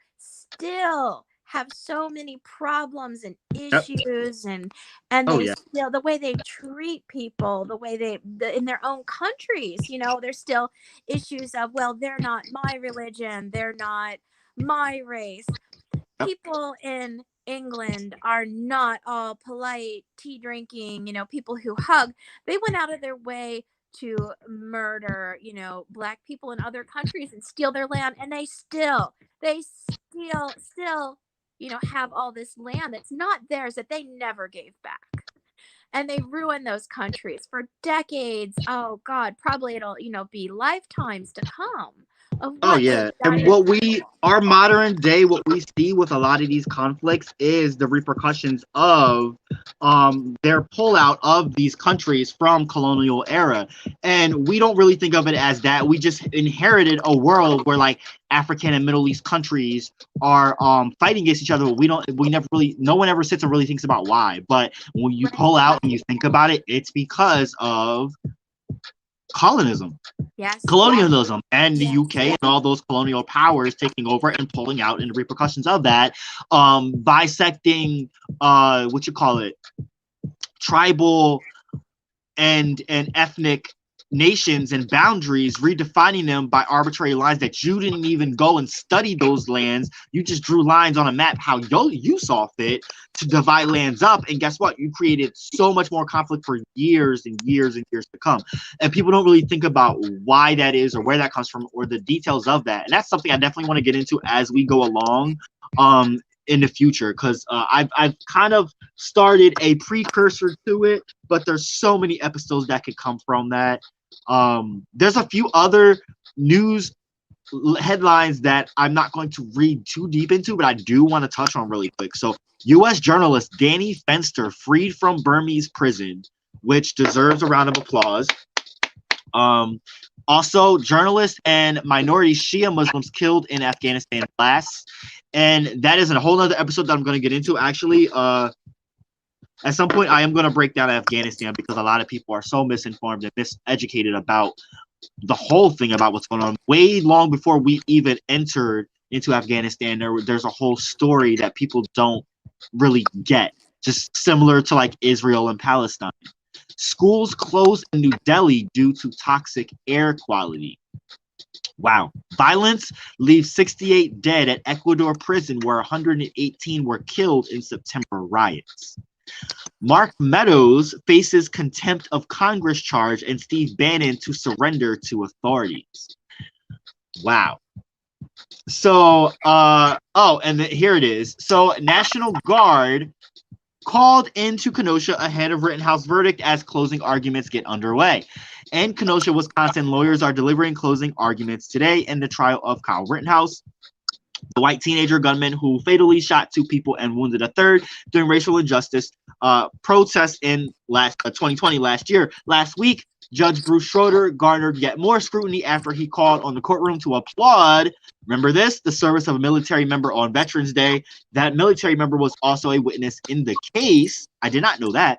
have so many problems and issues. And they still, the way they treat people, the way in their own countries, there's still issues of, well, they're not my religion, they're not my race. People in England are not all polite, tea drinking, people who hug. They went out of their way to murder, black people in other countries and steal their land. And they still, have all this land that's not theirs, that they never gave back. And they ruin those countries for decades. Oh God, probably it'll, be lifetimes to come of Oh what yeah, they've and done. our modern day, what we see with a lot of these conflicts is the repercussions of their pullout of these countries from colonial era, and we don't really think of it as that. We just inherited a world where like African and Middle East countries are fighting against each other. But we never really, no one ever sits and really thinks about why. But when you Right. pull out and you think about it, it's because of colonism, Yes. colonialism, and the Yes. UK and all those colonial powers taking over and pulling out, and the repercussions of that, bisecting, what you call it, tribal and ethnic nations and boundaries, redefining them by arbitrary lines that you didn't even go and study those lands. You just drew lines on a map how you saw fit to divide lands up. And guess what? You created so much more conflict for years and years and years to come. And people don't really think about why that is or where that comes from or the details of that. And that's something I definitely want to get into as we go along. In the future, because I've kind of started a precursor to it, but there's so many episodes that could come from that. There's a few other news headlines that I'm not going to read too deep into, but I do want to touch on really quick. So, U.S. journalist Danny Fenster freed from Burmese prison, which deserves a round of applause. Also, journalists and minority Shia Muslims killed in Afghanistan blasts. And that is a whole other episode that I'm going to get into. Actually, at some point, I am going to break down Afghanistan because a lot of people are so misinformed and miseducated about the whole thing about what's going on. Way long before we even entered into Afghanistan, there's a whole story that people don't really get, just similar to like Israel and Palestine. Schools closed in New Delhi due to toxic air quality. Wow. Violence leaves 68 dead at Ecuador prison where 118 were killed in September riots. Mark Meadows faces contempt of Congress charge and Steve Bannon to surrender to authorities. Wow. So, here it is. So, National Guard called into Kenosha ahead of Rittenhouse verdict as closing arguments get underway. In Kenosha, Wisconsin, lawyers are delivering closing arguments today in the trial of Kyle Rittenhouse, the white teenager gunman who fatally shot two people and wounded a third during racial injustice protests in 2020 last year. Last week, Judge Bruce Schroeder garnered yet more scrutiny after he called on the courtroom to applaud, remember this, the service of a military member on Veterans Day. That military member was also a witness in the case. I did not know that.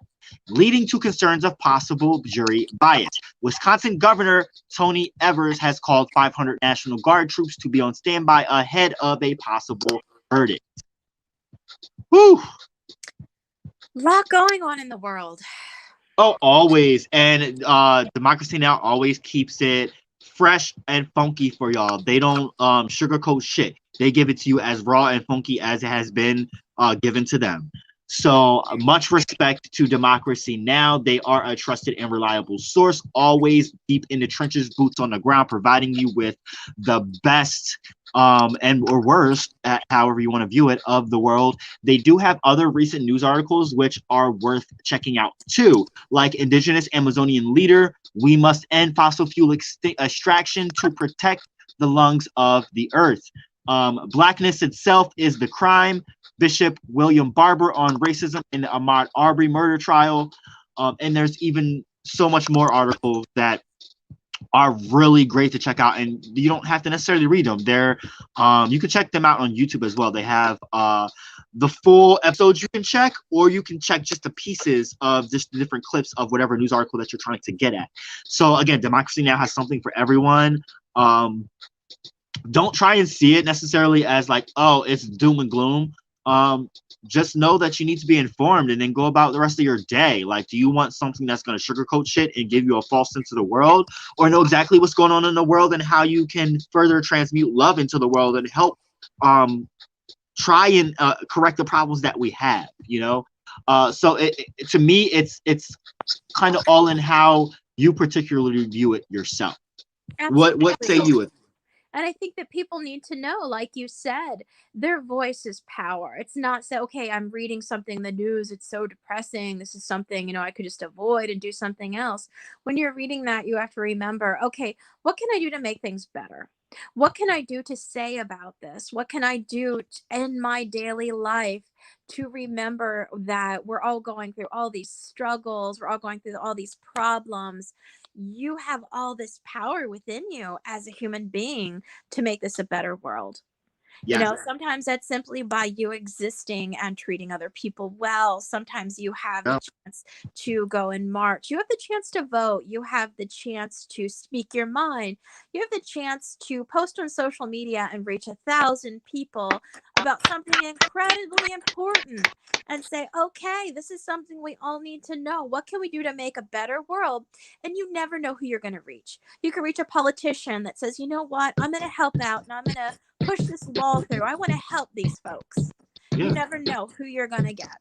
Leading to concerns of possible jury bias. Wisconsin Governor Tony Evers has called 500 National Guard troops to be on standby ahead of a possible verdict. Whew. Lot going on in the world. Oh, always. And Democracy Now! Always keeps it fresh and funky for y'all. They don't sugarcoat shit. They give it to you as raw and funky as it has been given to them. So much respect to Democracy Now! They are a trusted and reliable source, always deep in the trenches, boots on the ground, providing you with the best and or worst, however you want to view it, of the world. They do have other recent news articles which are worth checking out too, like Indigenous Amazonian leader, we must end fossil fuel extraction to protect the lungs of the earth. Blackness itself is the crime. Bishop William Barber on racism in the Ahmaud Arbery murder trial. And there's even so much more articles that are really great to check out, and you don't have to necessarily read them. They're you can check them out on YouTube as well. They have the full episodes you can check, or you can check just the pieces of just the different clips of whatever news article that you're trying to get at. So again, Democracy Now! Has something for everyone. Don't try and see it necessarily as like, oh, it's doom and gloom. Just know that you need to be informed and then go about the rest of your day. Like, do you want something that's going to sugarcoat shit and give you a false sense of the world, or know exactly what's going on in the world and how you can further transmute love into the world and help try and correct the problems that we have, you know? So to me, it's kind of all in how you particularly view it yourself. Absolutely. What say you? And I think that people need to know, like you said, their voice is power. It's not so, okay, I'm reading something in the news, it's so depressing. This is something, I could just avoid and do something else. When you're reading that, you have to remember, okay, what can I do to make things better? What can I do to say about this? What can I do in my daily life to remember that we're all going through all these struggles, we're all going through all these problems. You have all this power within you as a human being to make this a better world. You Yes. know, sometimes that's simply by you existing and treating other people well. Sometimes you have the Yeah. chance to go and march. You have the chance to vote. You have the chance to speak your mind. You have the chance to post on social media and reach 1,000 people about something incredibly important and say, okay, this is something we all need to know. What can we do to make a better world? And you never know who you're going to reach. You can reach a politician that says, you know what, I'm going to help out and I'm going to push this law through. I want to help these folks. You Yeah. never know who you're going to get.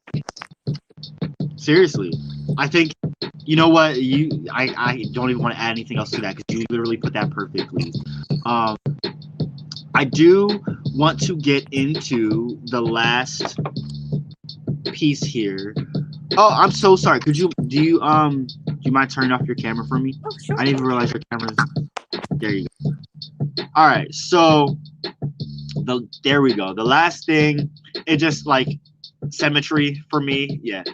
Seriously. I think, you know what, I don't even want to add anything else to that because you literally put that perfectly. I do want to get into the last piece here. Oh, I'm so sorry. Do you mind turning off your camera for me? Oh, sure. I didn't even realize your camera's there. You go. All right, so there we go. The last thing, it just like symmetry for me. Yeah.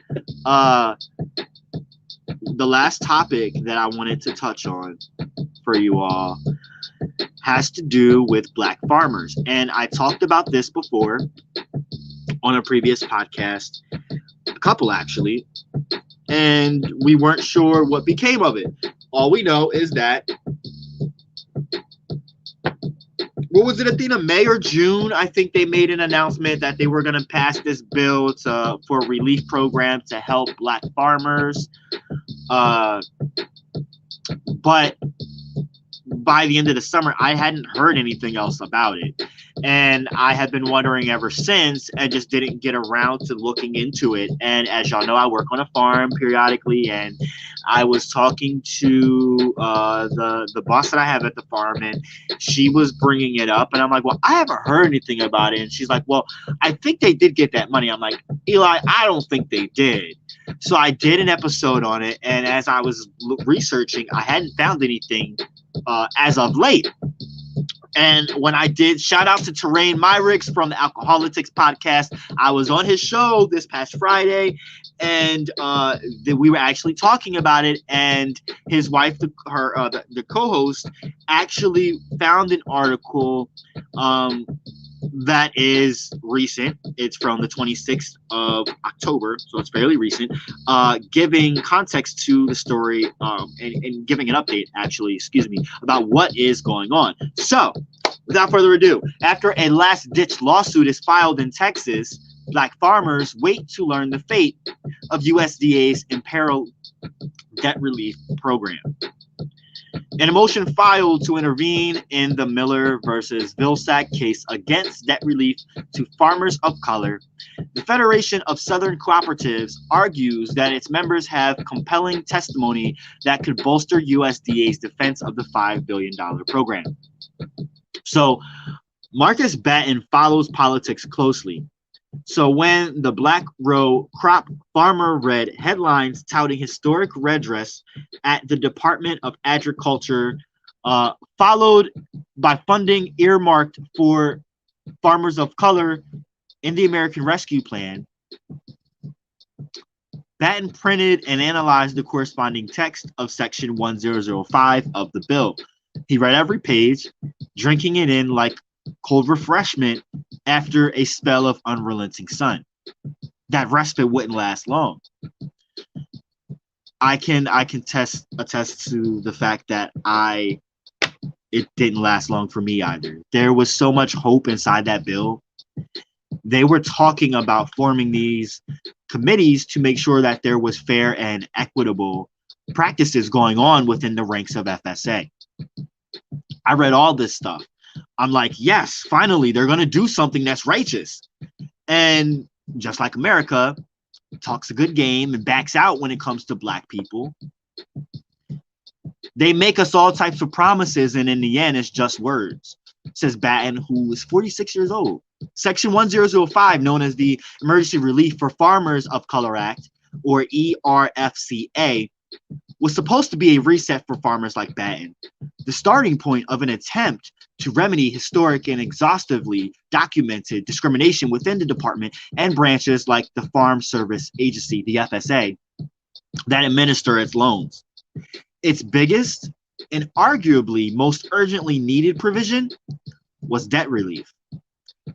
The last topic that I wanted to touch on for you all has to do with black farmers. And I talked about this before on a previous podcast, a couple actually, and we weren't sure what became of it. All we know is that, what was it, Athena? May or June, I think they made an announcement that they were going to pass this bill for a relief program to help black farmers. But by the end of the summer, I hadn't heard anything else about it. And I have been wondering ever since and just didn't get around to looking into it. And as y'all know, I work on a farm periodically, and I was talking to the boss that I have at the farm, and she was bringing it up. And I'm like, well, I haven't heard anything about it. And she's like, well, I think they did get that money. I'm like, Eli, I don't think they did. So I did an episode on it. And as I was researching, I hadn't found anything as of late. And when I did, shout out to Terrain Myrix from the Alcoholics podcast. I was on his show this past Friday, and we were actually talking about it. And his wife, the co-host, actually found an article that is recent. It's from the 26th of October, so it's fairly recent, giving context to the story and giving an update, actually, about what is going on. So, without further ado, after a last-ditch lawsuit is filed in Texas, black farmers wait to learn the fate of USDA's imperiled debt relief program. In a motion filed to intervene in the Miller versus Vilsack case against debt relief to farmers of color, the Federation of Southern Cooperatives argues that its members have compelling testimony that could bolster USDA's defense of the $5 billion program. So Marcus Batten follows politics closely. So when the Black Row Crop Farmer read headlines touting historic redress at the Department of Agriculture, followed by funding earmarked for farmers of color in the American Rescue Plan, Batten printed and analyzed the corresponding text of Section 1005 of the bill. He read every page, drinking it in like cold refreshment after a spell of unrelenting sun. That respite wouldn't last long. I can attest to the fact that it didn't last long for me either. There was so much hope inside that bill. They were talking about forming these committees to make sure that there was fair and equitable practices going on within the ranks of FSA. I read all this stuff. I'm like, yes, finally, they're going to do something that's righteous. And just like America, talks a good game and backs out when it comes to black people. They make us all types of promises, and in the end, it's just words, says Batten, who is 46 years old. Section 1005, known as the Emergency Relief for Farmers of Color Act, or ERFCA, was supposed to be a reset for farmers like Batten, the starting point of an attempt to remedy historic and exhaustively documented discrimination within the department and branches like the Farm Service Agency, the FSA, that administer its loans. Its biggest and arguably most urgently needed provision was debt relief.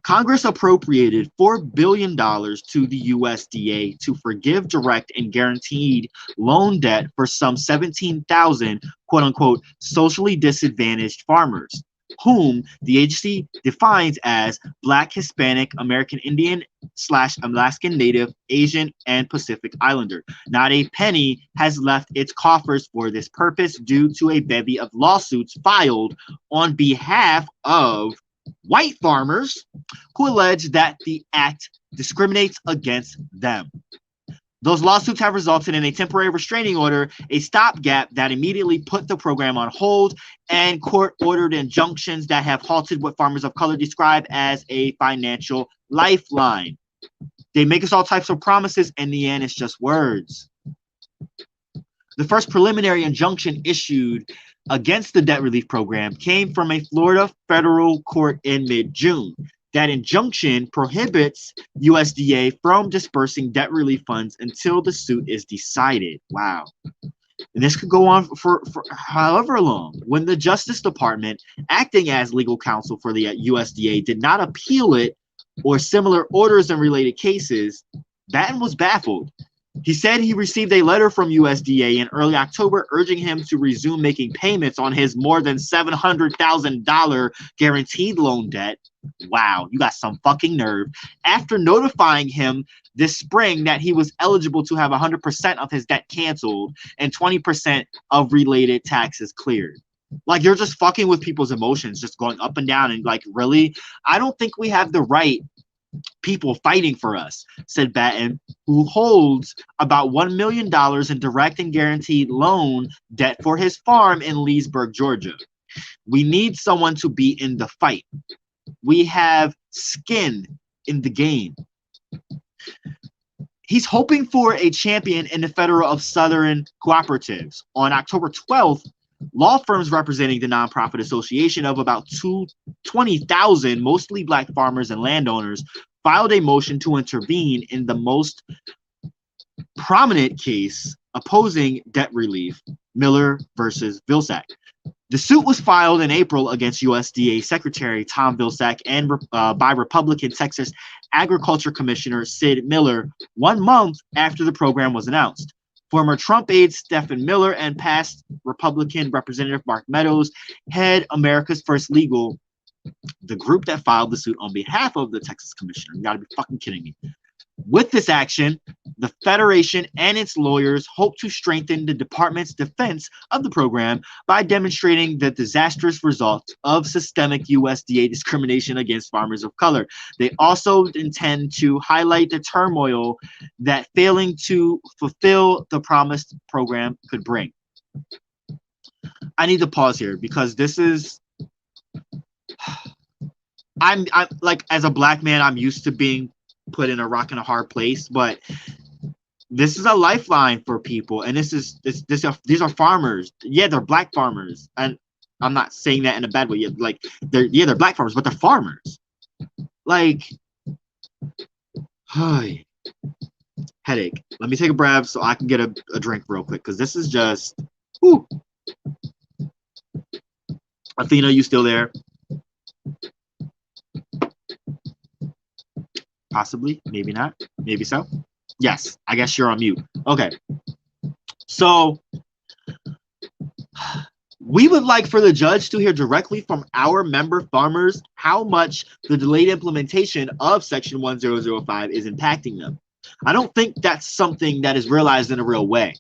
Congress appropriated $4 billion to the USDA to forgive direct and guaranteed loan debt for some 17,000 quote unquote socially disadvantaged farmers, whom the agency defines as Black, Hispanic, American Indian / Alaskan Native, Asian, and Pacific Islander. Not a penny has left its coffers for this purpose due to a bevy of lawsuits filed on behalf of white farmers who allege that the act discriminates against them. Those lawsuits have resulted in a temporary restraining order, a stopgap that immediately put the program on hold, and court-ordered injunctions that have halted what farmers of color describe as a financial lifeline. They make us all types of promises, and in the end, it's just words. The first preliminary injunction issued against the debt relief program came from a Florida federal court in mid-June. That injunction prohibits USDA from dispersing debt relief funds until the suit is decided. Wow. And this could go on for however long. When the Justice Department, acting as legal counsel for the USDA, did not appeal it or similar orders in related cases, Batten was baffled. He said he received a letter from USDA in early October urging him to resume making payments on his more than $700,000 guaranteed loan debt. Wow, you got some fucking nerve. After notifying him this spring that he was eligible to have 100% of his debt canceled and 20% of related taxes cleared. Like, you're just fucking with people's emotions, just going up and down and like, really? I don't think we have the right people fighting for us, said Batten, who holds about $1 million in direct and guaranteed loan debt for his farm in Leesburg, Georgia. We need someone to be in the fight. We have skin in the game. He's hoping for a champion in the Federal of Southern Cooperatives. On October 12th, law firms representing the nonprofit association of about 20,000 mostly Black farmers and landowners filed a motion to intervene in the most prominent case opposing debt relief, Miller versus Vilsack. The suit was filed in April against USDA Secretary Tom Vilsack and by Republican Texas Agriculture Commissioner Sid Miller 1 month after the program was announced. Former Trump aide Stephen Miller and past Republican Representative Mark Meadows head America's First Legal, the group that filed the suit on behalf of the Texas Commissioner. You gotta be fucking kidding me. With this action, the Federation and its lawyers hope to strengthen the department's defense of the program by demonstrating the disastrous results of systemic USDA discrimination against farmers of color. They also intend to highlight the turmoil that failing to fulfill the promised program could bring. I need to pause here because this is... I'm like, as a Black man, I'm used to being put in a rock and a hard place, but this is a lifeline for people, and these are farmers. Yeah, they're Black farmers, and I'm not saying that in a bad way. Like, they're Black farmers, but they're farmers. Like, headache. Let me take a breath so I can get a drink real quick, because this is just, whew. Athena, you still there? Possibly, maybe not, maybe so. Yes, I guess you're on mute. Okay. So we would like for the judge to hear directly from our member farmers how much the delayed implementation of Section 1005 is impacting them. I don't think that's something that is realized in a real way.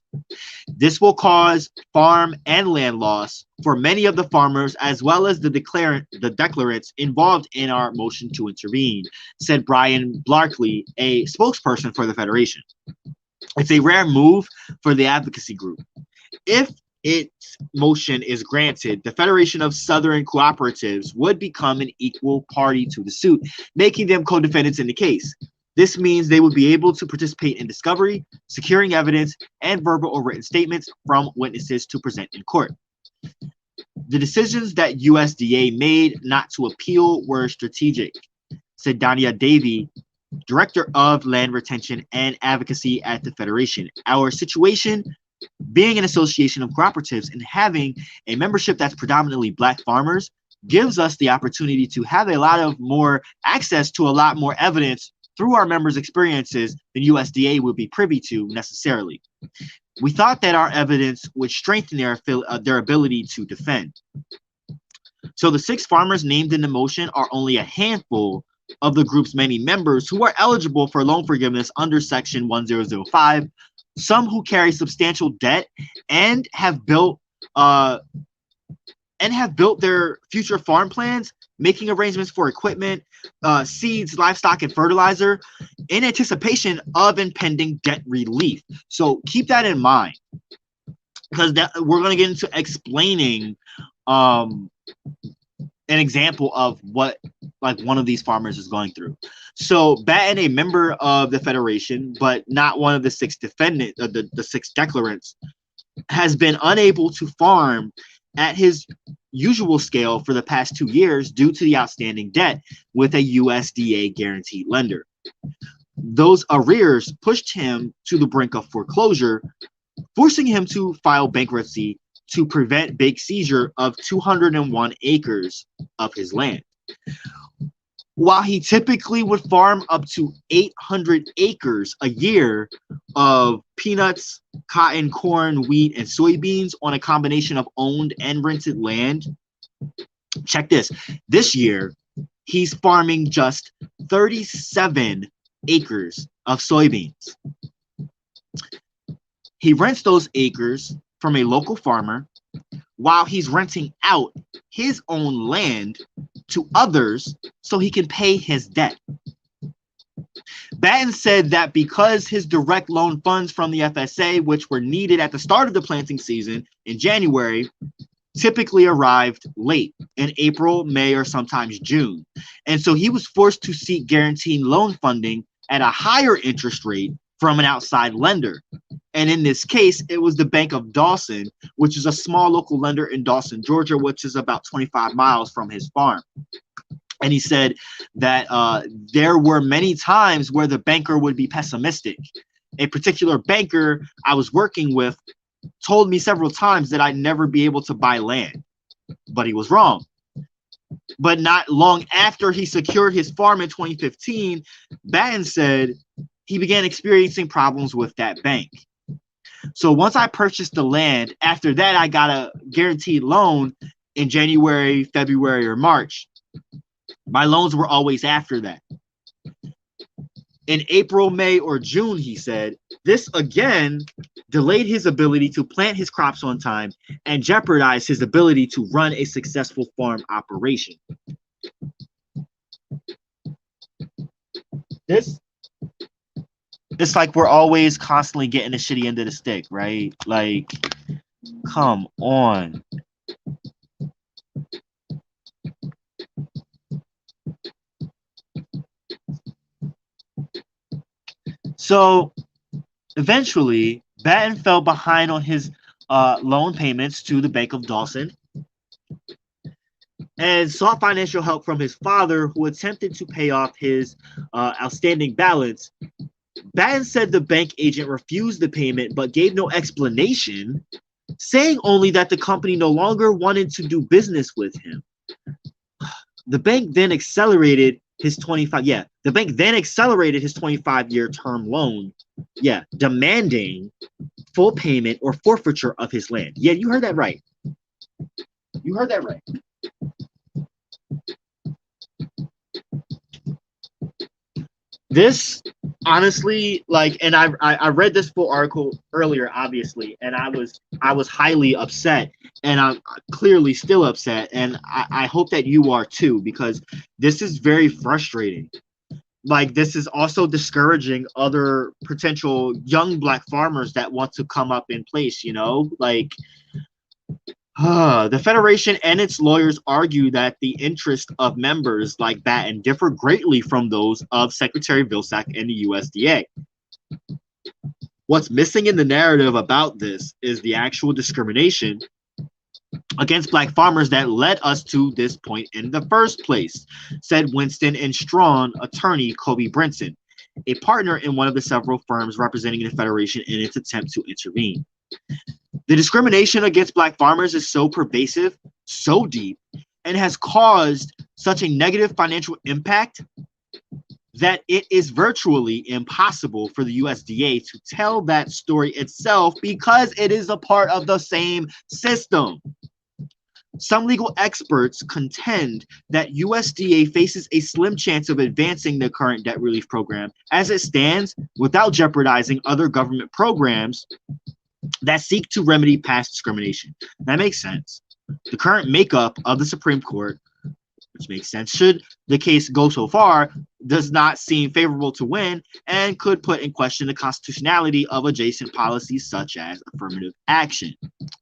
This will cause farm and land loss for many of the farmers, as well as the declarants involved in our motion to intervene, said Brian Blarkley, a spokesperson for the Federation. It's a rare move for the advocacy group. If its motion is granted, the Federation of Southern Cooperatives would become an equal party to the suit, making them co-defendants in the case. This means they would be able to participate in discovery, securing evidence, and verbal or written statements from witnesses to present in court. The decisions that USDA made not to appeal were strategic, said Dania Davey, Director of Land Retention and Advocacy at the Federation. Our situation, being an association of cooperatives and having a membership that's predominantly Black farmers, gives us the opportunity to have a lot of more access to a lot more evidence through our members' experiences than USDA would be privy to necessarily. We thought that our evidence would strengthen their ability to defend. So the 6 farmers named in the motion are only a handful of the group's many members who are eligible for loan forgiveness under Section 1005, some who carry substantial debt and have built their future farm plans, making arrangements for equipment, seeds, livestock, and fertilizer in anticipation of impending debt relief. So keep that in mind, because we're going to get into explaining an example of what one of these farmers is going through. So Batten, a member of the Federation, but not one of the 6 defendants, the 6 declarants, has been unable to farm at his usual scale for the past 2 years due to the outstanding debt with a USDA guaranteed lender. Those arrears pushed him to the brink of foreclosure, forcing him to file bankruptcy to prevent big seizure of 201 acres of his land. While he typically would farm up to 800 acres a year of peanuts, cotton, corn, wheat, and soybeans on a combination of owned and rented land, check this. This year, he's farming just 37 acres of soybeans. He rents those acres from a local farmer while he's renting out his own land to others so he can pay his debt. Batten said that because his direct loan funds from the FSA, which were needed at the start of the planting season in January, typically arrived late in April, May, or sometimes June. And so he was forced to seek guaranteed loan funding at a higher interest rate from an outside lender. And in this case, it was the Bank of Dawson, which is a small local lender in Dawson, Georgia, which is about 25 miles from his farm. And he said that there were many times where the banker would be pessimistic. A particular banker I was working with told me several times that I'd never be able to buy land, but he was wrong. But not long after he secured his farm in 2015, Batten said he began experiencing problems with that bank. So once I purchased the land, after that, I got a guaranteed loan in January, February, or March. My loans were always after that. In April, May, or June, he said, this again delayed his ability to plant his crops on time and jeopardized his ability to run a successful farm operation. It's like we're always constantly getting the shitty end of the stick, right? Like, come on. So eventually, Batten fell behind on his loan payments to the Bank of Dawson and sought financial help from his father, who attempted to pay off his outstanding balance. Batten said the bank agent refused the payment but gave no explanation, saying only that the company no longer wanted to do business with him. The bank then accelerated his 25-year term loan, demanding full payment or forfeiture of his land. Yeah, you heard that right. You heard that right. This honestly, and I read this full article earlier, obviously, and I was highly upset, and I'm clearly still upset, and I hope that you are too, because this is very frustrating. This is also discouraging other potential young Black farmers that want to come up in place, The Federation and its lawyers argue that the interests of members like Batten differ greatly from those of Secretary Vilsack and the USDA. What's missing in the narrative about this is the actual discrimination against black farmers that led us to this point in the first place, said Winston and Strawn attorney Kobe Brinson, a partner in one of the several firms representing the Federation in its attempt to intervene. The discrimination against black farmers is so pervasive, so deep, and has caused such a negative financial impact that it is virtually impossible for the USDA to tell that story itself because it is a part of the same system. Some legal experts contend that USDA faces a slim chance of advancing the current debt relief program as it stands without jeopardizing other government programs that seek to remedy past discrimination. That makes sense. The current makeup of the Supreme Court, which makes sense, should the case go so far, does not seem favorable to win and could put in question the constitutionality of adjacent policies such as affirmative action.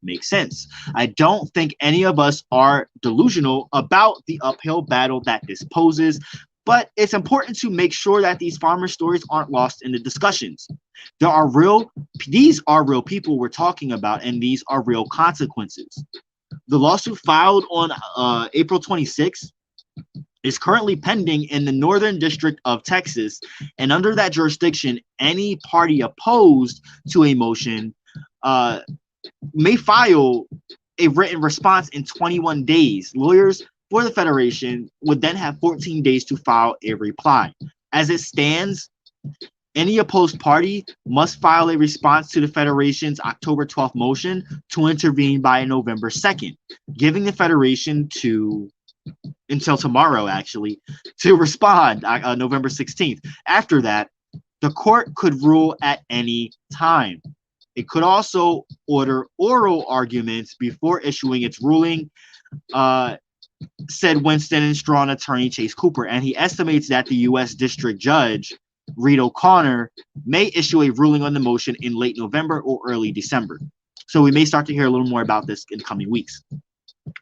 Makes sense. I don't think any of us are delusional about the uphill battle that this poses, but it's important to make sure that these farmer stories aren't lost in the discussions. These are real people we're talking about, and these are real consequences. The lawsuit filed on April 26th is currently pending in the Northern District of Texas, and under that jurisdiction, any party opposed to a motion may file a written response in 21 days. Lawyers for the Federation would then have 14 days to file a reply. As it stands, any opposed party must file a response to the Federation's October 12th motion to intervene by November 2nd, giving the Federation until tomorrow, actually, to respond November 16th. After that, the court could rule at any time. It could also order oral arguments before issuing its ruling, said Winston and Strawn attorney Chase Cooper, and he estimates that the U.S. District Judge Reed O'Connor may issue a ruling on the motion in late November or early December. So we may start to hear a little more about this in coming weeks.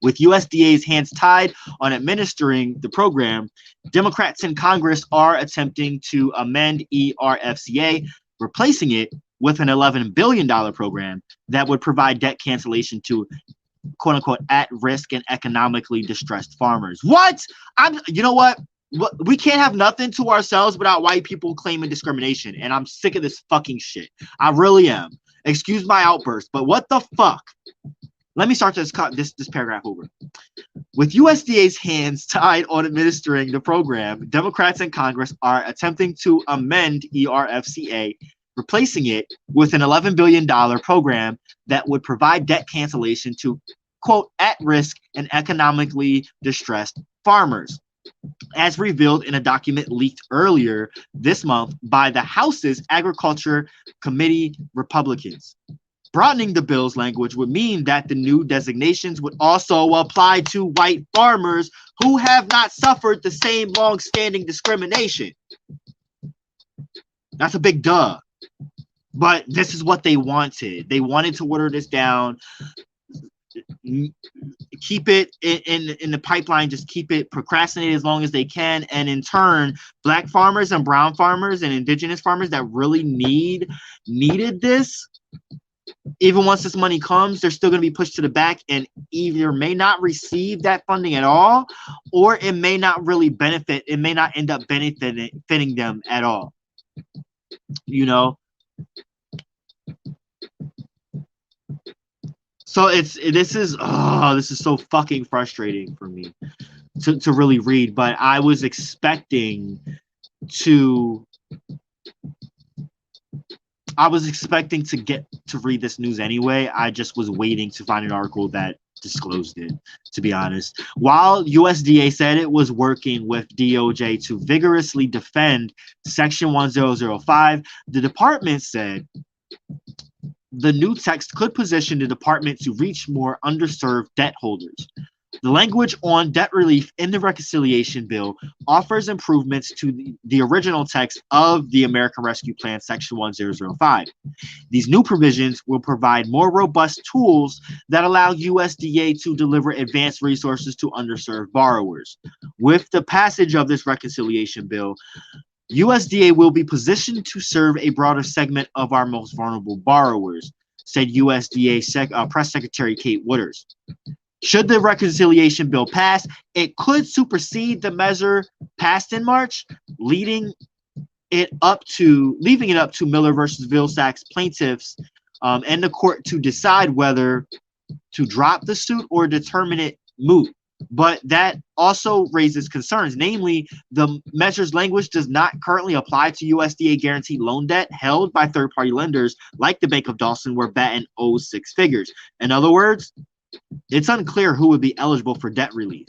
With USDA's hands tied on administering the program, Democrats in Congress are attempting to amend ERFCA, replacing it with an $11 billion program that would provide debt cancellation to quote-unquote at-risk and economically distressed farmers. What? You know what? We can't have nothing to ourselves without white people claiming discrimination, and I'm sick of this fucking shit. I really am. Excuse my outburst, but what the fuck? Let me start this paragraph over. With USDA's hands tied on administering the program, Democrats in Congress are attempting to amend ERFCA, replacing it with an $11 billion program that would provide debt cancellation to, quote, at-risk and economically distressed farmers, as revealed in a document leaked earlier this month by the House's Agriculture Committee Republicans. Broadening the bill's language would mean that the new designations would also apply to white farmers who have not suffered the same long-standing discrimination. That's a big duh. But this is what they wanted. They wanted to water this down, keep it in the pipeline, just keep it procrastinated as long as they can. And in turn, black farmers and brown farmers and indigenous farmers that really needed this, even once this money comes, they're still going to be pushed to the back and either may not receive that funding at all, or it may not really benefit. It may not end up benefiting them at all. You know? So this is so fucking frustrating for me to really read, but I was expecting to get to read this news anyway. I just was waiting to find an article that disclosed it, to be honest. While USDA said it was working with DOJ to vigorously defend Section 1005, the department said the new text could position the department to reach more underserved debt holders. The language on debt relief in the reconciliation bill offers improvements to the original text of the American Rescue Plan Section 1005. These new provisions will provide more robust tools that allow USDA to deliver advanced resources to underserved borrowers. With the passage of this reconciliation bill, USDA will be positioned to serve a broader segment of our most vulnerable borrowers, said USDA Press Secretary Kate Wooders. Should the reconciliation bill pass, it could supersede the measure passed in March, leaving it up to Miller versus Vilsack's plaintiffs and the court to decide whether to drop the suit or determine it moot. But that also raises concerns. Namely, the measure's language does not currently apply to USDA guaranteed loan debt held by third-party lenders like the Bank of Dawson, where Batten owes six figures. In other words, it's unclear who would be eligible for debt relief.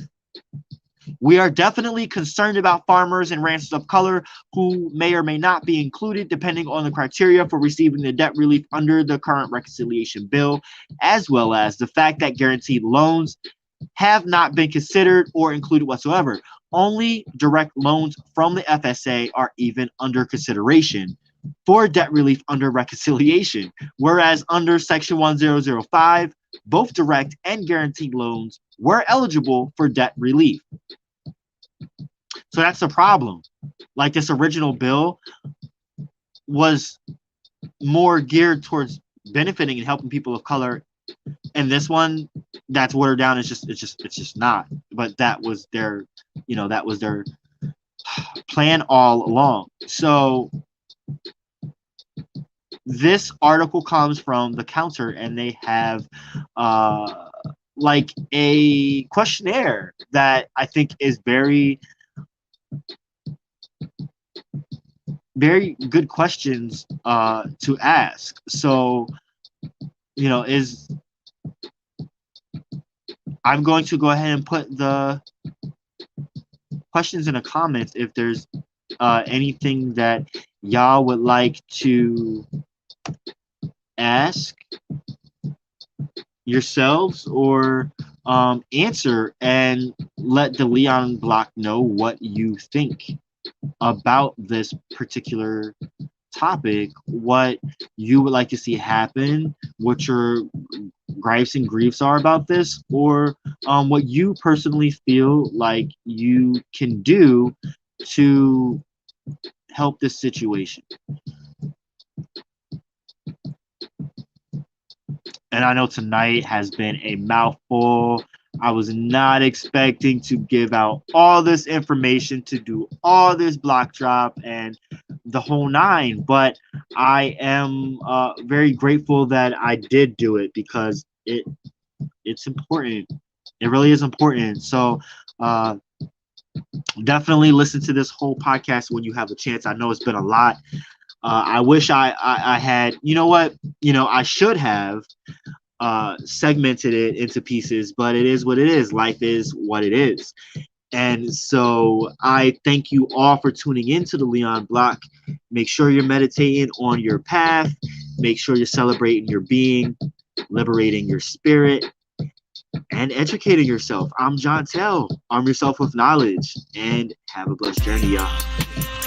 We are definitely concerned about farmers and ranchers of color who may or may not be included depending on the criteria for receiving the debt relief under the current reconciliation bill, as well as the fact that guaranteed loans have not been considered or included whatsoever. Only direct loans from the FSA are even under consideration for debt relief under reconciliation, whereas under Section 1005, both direct and guaranteed loans were eligible for debt relief. So that's the problem. Like, this original bill was more geared towards benefiting and helping people of color, and this one that's watered down. It's just not. But that was their plan all along. So this article comes from The Counter, and they have like a questionnaire that I think is very good questions to ask. So, I'm going to go ahead and put the questions in the comments if there's anything that y'all would like to ask yourselves or answer, and let the Leon Block know what you think about this particular topic, what you would like to see happen, what your gripes and griefs are about this, or what you personally feel like you can do to help this situation. And I know tonight has been a mouthful. I was not expecting to give out all this information, to do all this block drop and the whole nine, but I am very grateful that I did do it, because it's important. It really is important. So definitely listen to this whole podcast when you have a chance. I know it's been a lot. I wish I had, I should have segmented it into pieces, but it is what it is. Life is what it is. And so I thank you all for tuning in to the Leon Block. Make sure you're meditating on your path. Make sure you're celebrating your being, liberating your spirit, and educating yourself. I'm Jontel. Arm yourself with knowledge, and have a blessed journey, y'all.